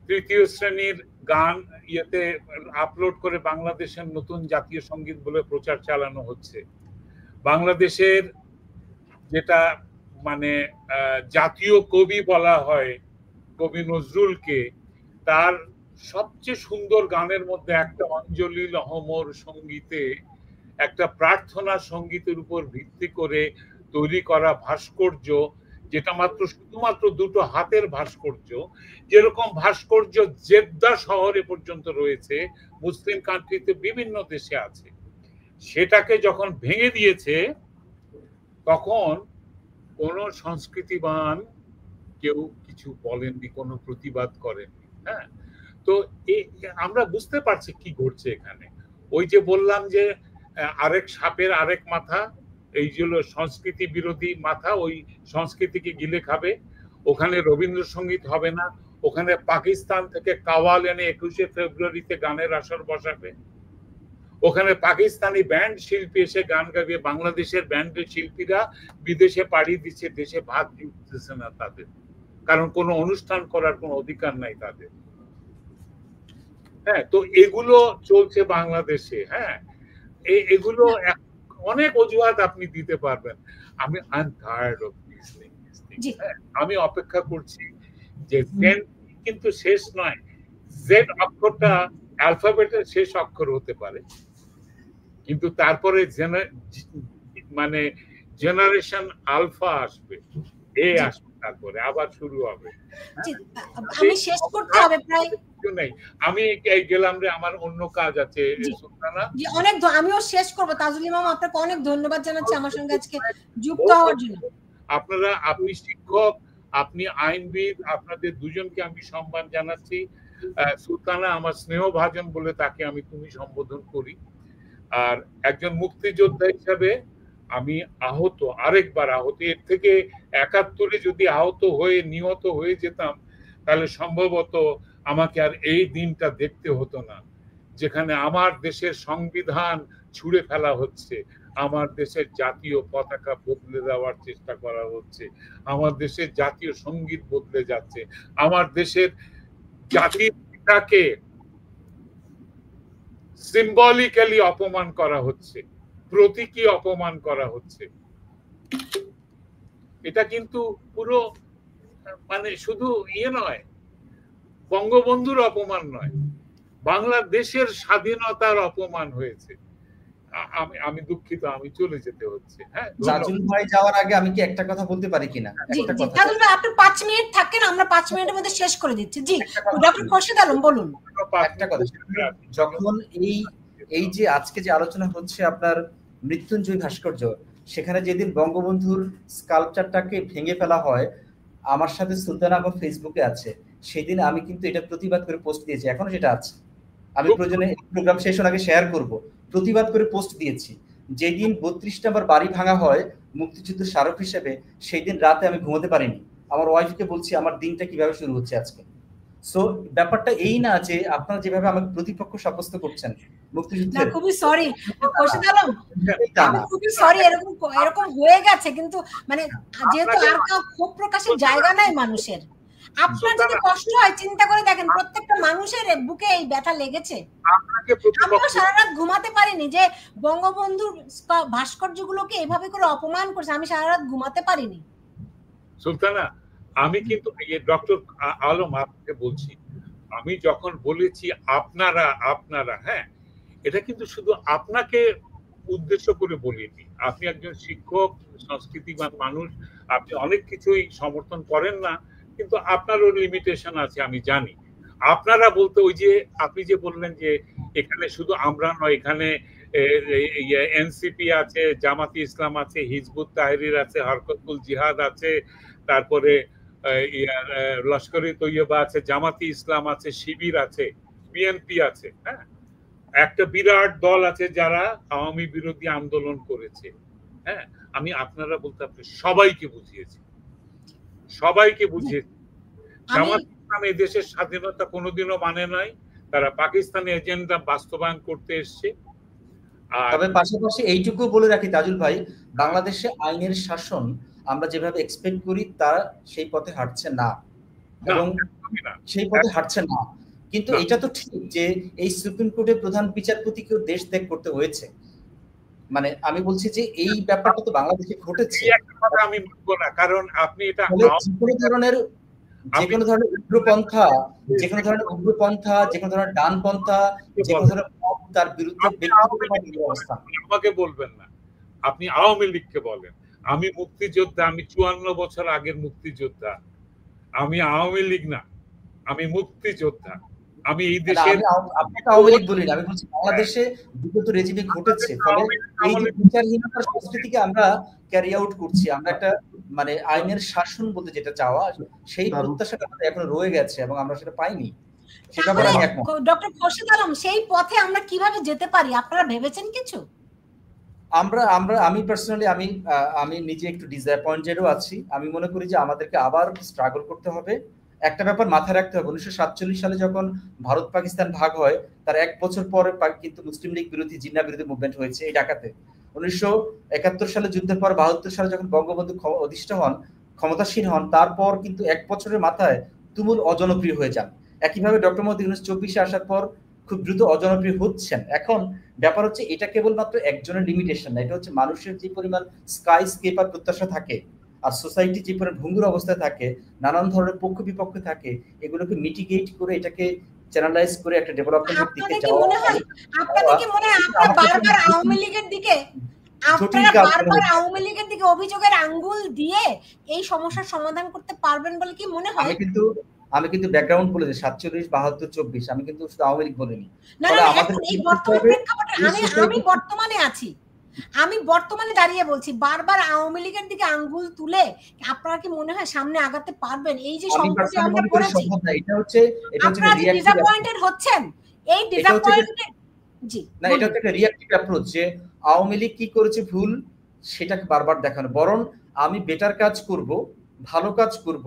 তৃতীয় শ্রেণীর গান ইয়েতে আপলোড করে বাংলাদেশের নতুন জাতীয় সঙ্গীত বলে প্রচার চালানো হচ্ছে। বাংলাদেশের যেটা মানে জাতীয় কবি বলা হয় কবি নজরুলকে, তার সবচেয়ে সুন্দর গানের মধ্যে একটা অঞ্জলি লহমর সঙ্গীতে, একটা প্রার্থনা সঙ্গীতের উপর ভিত্তি করে তৈরি করা ভাস্কর্য, যেটা শুধুমাত্র দুটো হাতের ভাস্কর্য, যেরকম ভাস্কর্য জেদ্দা শহরে পর্যন্ত রয়েছে, মুসলিম কান্ট্রিতে বিভিন্ন দেশে আছে, সেটাকে যখন ভেঙে দিয়েছে তখন কোন সংস্কৃতিবান কেউ কিছু বলেননি, কোনো প্রতিবাদ করেননি। হ্যাঁ, তো আমরা বুঝতে পারছি কি ঘটছে এখানে। ওই যে বললাম যে আরেক সাপের আরেক মাথা, এই যে সংস্কৃতি বিরোধী মাথা ওই সংস্কৃতিকে গিলে খাবে। ওখানে রবীন্দ্রসঙ্গীত হবে না, ওখানে পাকিস্তান থেকে কাওয়াল এনে 21শে ফেব্রুয়ারিতে গানের আসর বসাবে, ওখানে পাকিস্তানি ব্যান্ড শিল্পী এসে গান গাবে, বাংলাদেশের ব্যান্ডের শিল্পীরা বিদেশে পাড়ি দিচ্ছে, দেশে ভাত জুটতেছে না তাদের, কারণ কোনো অনুষ্ঠান করার কোনো অধিকার নাই তাদের। হ্যাঁ, তো এগুলো চলছে বাংলাদেশে। হ্যাঁ, এগুলো অনেক অজুহাত আপনি দিতে পারবেন। আমি আমি অপেক্ষা করছি যে কিন্তু শেষ নয়, জেড অক্ষরটা অ্যালফাবেটের শেষ অক্ষর হতে পারে, কিন্তু তারপরে মানে জেনারেশন আলফা আসবে, এ আসবে, তারপরে আবার শুরু হবে। আমি শেষ করতে হবে প্রায়, আমি গেলাম রে, আমার অন্য কাজ আছে। অনেক আমিও শেষ করবো। তাজুল ইমাম, আপনাকে অনেক ধন্যবাদ জানাচ্ছি আমার সঙ্গে আজকে যুক্ত হওয়ার জন্য। আপনি শিক্ষক, আপনি আইনবিদ, আপনাদের দুজনকে আমি সম্মান জানাচ্ছি। সুলতানা আমার স্নেহভাজন বলে তাকে আমি তুমি সম্বোধন করি। আর একজন মুক্তিযোদ্ধা হিসাবে আমি আহত, আরেকবার আহত, এর থেকে ৭১-এ যদি আহত হয়ে নিহত হয়ে যেতাম তাহলে সম্ভবত আমাকে আর এই দিনটা দেখতে হতো না, যেখানে আমার দেশের সংবিধান ছুঁড়ে ফেলা হচ্ছে, আমার দেশের জাতীয় পতাকা বদলে দেওয়ার চেষ্টা করা হচ্ছে, আমার দেশের জাতীয় সঙ্গীত বদলে যাচ্ছে, আমার দেশের জাতির পিতাকে সিম্বলিক্যালি অপমান করা হচ্ছে, প্রতীকী অপমান করা হচ্ছে। এটা কিন্তু পুরো মানে শুধু নয়, বঙ্গবন্ধুর অপমান নয়, বাংলাদেশের স্বাধীনতার অপমান হয়েছে। আমি দুঃখিত, আমি চলে যেতে হচ্ছে। হ্যাঁ, নাজুল ভাই যাওয়ার আগে আমি কি একটা কথা বলতে পারি কিনা? একটা কথা। নাজুল ভাই, আপনি 5 মিনিট থাকেন, আমরা 5 মিনিটের মধ্যে শেষ করে দিচ্ছি। জি, ডক্টর খোরশেদ আলম বলুন। একটা কথা, যখন এই যে আজকে যে আলোচনা হচ্ছে আপনার মৃত্যুঞ্জয় ভাস্কর্য, সেখানে যেদিন বঙ্গবন্ধুর স্কাল্পচারটাকে ভেঙে ফেলা হয়, আমার সাথে সুলতানা আমার ফেসবুকে আছে, সেদিন আমি কিন্তু এটা প্রতিবাদ করে পোস্ট দিয়েছি, এখনো সেটা আছে। আমি প্রয়োজনে প্রোগ্রাম শেষ হওয়ার আগে শেয়ার করব, প্রতিবাদ করে পোস্ট দিয়েছি। যেদিন 32 নম্বর বাড়ি ভাঙা হয় মুক্তিযুদ্ধের স্মারক হিসেবে, সেই দিন রাতে আমি ঘুমোতে পারিনি। আমার ওয়াইফকে বলছি আমার দিনটা কিভাবে শুরু হচ্ছে আজকে। সো ব্যাপারটা এই না যে আপনারা যেভাবে আমাকে প্রতিপক্ষ সাব্যস্ত করছেন মুক্তিযুদ্ধে, খুবই সরি খোরশেদ আলম, আমি খুবই সরি, এরকম হয়ে গেছে, কিন্তু মানে যেহেতু আর কাউ ক্ষোভ প্রকাশের জায়গা নাই মানুষের, আপনার যদি কষ্ট হয় চিন্তা করে দেখেন, প্রত্যেকটা মানুষের বুকে এই ব্যথা লেগেছে। আমিও সারা রাত ঘুমাতে পারিনি যে বঙ্গবন্ধুর ভাস্কর্যগুলোকে এভাবে করে অপমান করছে, আমি সারা রাত ঘুমাতে পারিনি। সুলতানা, আমি কিন্তু ডক্টর আলম আপনাকে বলছি, আমি যখন বলেছি আপনারা হ্যাঁ, এটা কিন্তু শুধু আপনাকে উদ্দেশ্য করে বলিনি। আপনি একজন শিক্ষক, সংস্কৃতিবান মানুষ, আপনি অনেক কিছুই সমর্থন করেন না, কিন্তু আপনারও লিমিটেশন আছে আমি জানি। আপনারা বলতে ওই যে আপনি যে বললেন যে এখানে শুধু আমরা নয়, এখানে এনসিপি আছে, জামাতি ইসলাম আছে, হিজবুত তাহরির আছে, হরকতুল জিহাদ আছে, তারপরে লস্করে তৈয়বা আছে, জামাতি ইসলাম আছে, শিবির আছে, বিএনপি আছে, হ্যাঁ, একটা বিরাট দল আছে যারা আওয়ামী বিরোধী আন্দোলন করেছে। হ্যাঁ, আমি আপনারা বলতে আপনি সবাইকে বুঝিয়েছি। জামাত ইসলাম এই দেশের স্বাধীনতা কোনোদিনও মানে নাই, তারা পাকিস্তানি এজেন্ডা বাস্তবায়ন করতে এসছে। তবে পাশাপাশি এইটুকু বলে রাখি তাজুল ভাই, বাংলাদেশে আইনের শাসন আমরা যেভাবে এক্সপেক্ট করি তারা সেই পথে হাঁটছে না, এবং সেই পথে হাঁটছে না। কিন্তু এটা তো ঠিক যে এই সুপ্রিম কোর্টের প্রধান বিচারপতিকেও দেশ ত্যাগ করতে হয়েছে। মানে আমি বলছি যে এই ব্যাপারটা তো বাংলাদেশে ঘটেছে। আমি বলবো না, কারণ আপনি এটা যে কোনো ধরনের উগ্রপন্থা, যে কোনো ধরনের ডানপন্থা, যে কোনো ধরনের তার বিরুদ্ধে আমাকে বলবেন না, আপনি আওয়ামী লীগকে বলেন। আমি মুক্তিযোদ্ধা, আমি 54 বছর আগের মুক্তিযোদ্ধা, আমি আওয়ামী লীগ না, আমি মুক্তিযোদ্ধা। আমি এই দেশে আওয়ামী লীগ বলি না, আমি বলছি বাংলাদেশে বিগত রেজিমে ঘটেছে, ফলে এই যে বিচারহীনতার সংস্কৃতিকে আমরা ক্যারি আউট করছি, আমরা একটা মানে আইনের শাসন বলতে যেটা চাওয়া, সেই প্রত্যাশাটা এখন রয়ে গেছে এবং আমরা সেটা পাইনি। সেটা বলে আমি একমত। ডক্টর খোরশেদ আলম, সেই পথে আমরা কিভাবে যেতে পারি, আপনারা ভেবেছেন কিছু? আমি পার্সোনালি আমি নিজে একটু ডিসঅ্যাপয়েন্টেডও আছি। আমি মনে করি যে আমাদেরকে আবার স্ট্রাগল করতে হবে। একটা ব্যাপার মাথায় রাখতে হবে, 1947 সালে যখন ভারত পাকিস্তান ভাগ হয় তার 1 বছর পরে কিন্তু মুসলিম লীগ বিরোধী জিন্নাহ বিরোধী মুভমেন্ট হয়েছে এই ঢাকাতে। 1971 সালে যুদ্ধের পর 72 সালে যখন বঙ্গবন্ধু অধিষ্ঠ হন, ক্ষমতাসীন হন, তারপর কিন্তু 1 বছরের মাথায় তুমুল অজনপ্রিয় হয়ে যান। একইভাবে ডক্টর মোহাম্মদ ইউনূস 24-এ আসার পর খুব দ্রুত অজনপ্রিয় হচ্ছেন। এখন ব্যাপার হচ্ছে এটা কেবলমাত্র একজনের লিমিটেশন না, এটা হচ্ছে মানুষের যে পরিমাণ স্কাই স্কেপার প্রত্যাশা থাকে আর সোসাইটি যে পরিমাণ ভঙ্গুর অবস্থায় থাকে, নানান ধরনের পক্ষ বিপক্ষ থাকে, এগুলোকে মিটিগেট করে এটাকে চ্যানেলাইজ করে একটা ডেভেলপমেন্টের দিকে যাওয়া। আপনাদের কি মনে হয় আপনারা বারবার আওয়ামী লীগের দিকে অভিযোগের আঙ্গুল দিয়ে এই সমস্যার সমাধান করতে পারবেন বলে কি মনে হয়? আমি কিন্তু ব্যাকগ্রাউন্ড বলে দিই, 47, 72, 24, আমি কিন্তু শুধু আওয়ামী লীগ বলিনি। আমি বর্তমানে দাঁড়িয়ে বলছি, বারবার আওয়ামী লীগের দিকে আঙ্গুল তুলে আপনারা কি মনে হয় সামনে আগাতে পারবেন? এই যে সম্প্রতি আমরা করেছি, আপনারা ডিসঅ্যাপয়েন্টেড হচ্ছেন, এই ডিসঅ্যাপয়েন্টেড জি না, এটা হচ্ছে একটা রিঅ্যাকটিভ অ্যাপ্রোচ যে আওয়ামী লীগ কি করেছে ভুল সেটাকে বারবার দেখানো, বরং আমি বেটার কাজ করব, ভালো কাজ করব,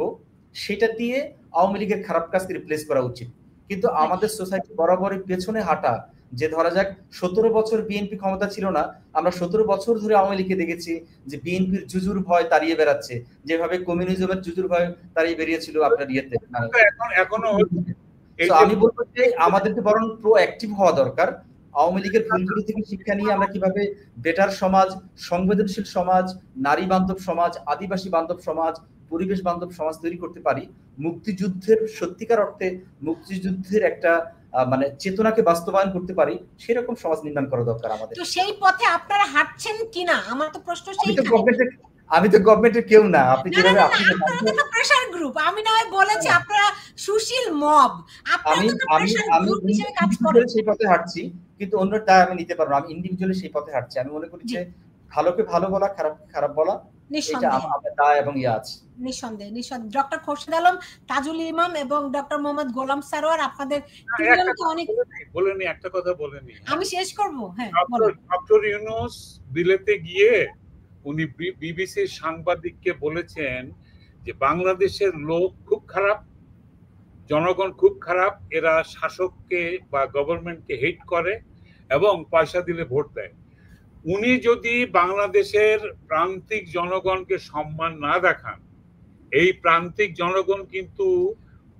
সেটা দিয়ে আওয়ামী লীগের খারাপ কাজকে রিপ্লেস করা উচিত। কিন্তু আমাদের সোসাইটি বরাবরই পেছনে হাঁটা, যে ধরা যাক 17 বছর বিএনপি ক্ষমতা ছিল না, আমরা 17 বছর ধরে আওয়ামী লীগকে দেখেছি যে বিএনপির জুজুর ভয় তাড়িয়ে বেড়াচ্ছে, যেভাবে কমিউনিজমের জুজুর ভয় তাড়িয়ে বেরিয়েছিল আপনার ইয়েতে। আমি বলবো যে আমাদেরকে বরং প্রোঅ্যাক্টিভ হওয়া দরকার। আওয়ামী লীগের ভুলগুলো থেকে শিক্ষা নিয়ে আমরা কিভাবে বেটার সমাজ, সংবেদনশীল সমাজ, নারী বান্ধব সমাজ, আদিবাসী বান্ধব সমাজ, পরিবেশ বান্ধব সমাজ তৈরি করতে পারি, মুক্তিযুদ্ধের সত্যিকার অর্থে মুক্তিযুদ্ধের একটা মানে চেতনাকে বাস্তবায়ন করতে পারি, সেরকম সমাজ নির্মাণ করা দরকার আমাদের। তো সেই পথে আপনারা হাঁটছেন কিনা আমার তো প্রশ্ন সেই। আমি তো গভর্নমেন্টের কেউ না, আপনি যেভাবে আপনারা তো প্রেসার গ্রুপ, আমি না হয় বলেছি আপনারা সুশীল মব, আপনারা তো প্রেসার গ্রুপ হিসেবে কাজ করেন, সেই পথে হাঁটছি, কিন্তু অন্যর দায় আমি নিতে পারবো না। আমি ইন্ডিভিজুয়ালি সেই পথে হাঁটছি। আমি মনে করি যে ভালোকে ভালো বলা, খারাপকে খারাপ বলা, এটা আমাদের দায় এবং ইয়ে আছে। নিঃসন্দেহে। ডক্টর খোরশেদ আলম, তাজুল ইমাম এবং ডক্টর মোহাম্মদ গোলাম সারোয়ার, আপনাদের তিনজনকে অনেক বলেনি, একটা কথা বলেনি, আমি শেষ করব। হ্যাঁ, ডক্টর ইউনূস বিলেতে গিয়ে উনি বিবিসির সাংবাদিককে বলেছেন যে বাংলাদেশের লোক খুব খারাপ, জনগণ খুব খারাপ, এরা শাসককে বা গভর্নমেন্টকে হেট করে এবং পয়সা দিলে ভোট দেয়। উনি যদি বাংলাদেশের প্রান্তিক জনগণকে সম্মান না দেখান, এই প্রান্তিক জনগণ কিন্তু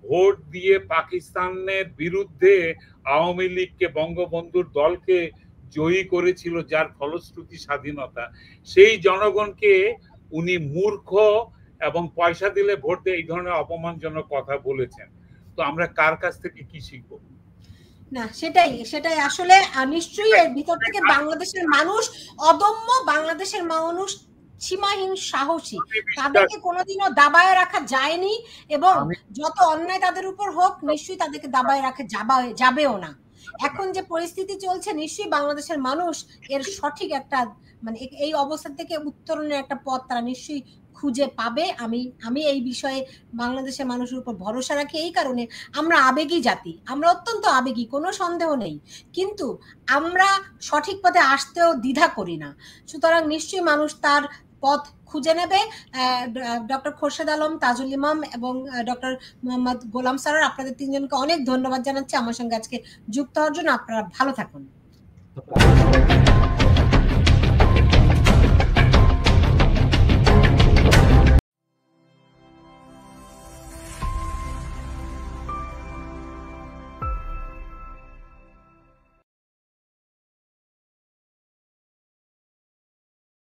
ভোট দিয়ে পাকিস্তানের বিরুদ্ধে আওয়ামী লীগকে, বঙ্গবন্ধুর দলকে জয়ী করেছিল, যার ফলশ্রুতি স্বাধীনতা, সেই জনগণকে উনি মূর্খ এবং পয়সা দিলে ভোট দেয় এই ধরনের অপমানজনক কথা বলেছেন। তো আমরা কার কাছ থেকে কি শিখবো? না, সেটাই আসলে নিশ্চয়ই এর ভিতর থেকে বাংলাদেশের মানুষ অদম্য, বাংলাদেশের মানুষ সীমাহীন সাহসী, তাদেরকে কোনোদিনও দাবায় রাখা যায়নি এবং যত অন্যায় তাদের উপর হোক নিশ্চয়ই তাদেরকে দাবায় রাখা যাবেও না। এখন যে পরিস্থিতি চলছে নিশ্চয়ই বাংলাদেশের মানুষ এর সঠিক একটা মানে এই অবস্থা থেকে উত্তরণের একটা পথ তারা নিশ্চয়ই খুঁজে পাবে। আমি এই বিষয়ে বাংলাদেশের মানুষের উপর ভরসা রাখি। এই কারণে আমরা আবেগী জাতি, আমরা অত্যন্ত আবেগী, কোনো সন্দেহ নেই, কিন্তু আমরা সঠিক পথে আসতেও দ্বিধা করি না। সুতরাং নিশ্চয়ই মানুষ তার পথ খুঁজে নেবে। ডক্টর খোরশেদ আলম, তাজুল ইমাম এবং ডক্টর মোহাম্মদ গোলাম স্যার, আপনাদের তিনজনকে অনেক ধন্যবাদ জানাচ্ছি আমার সঙ্গে আজকে যুক্ত হওয়ার জন্য। আপনারা ভালো থাকুন।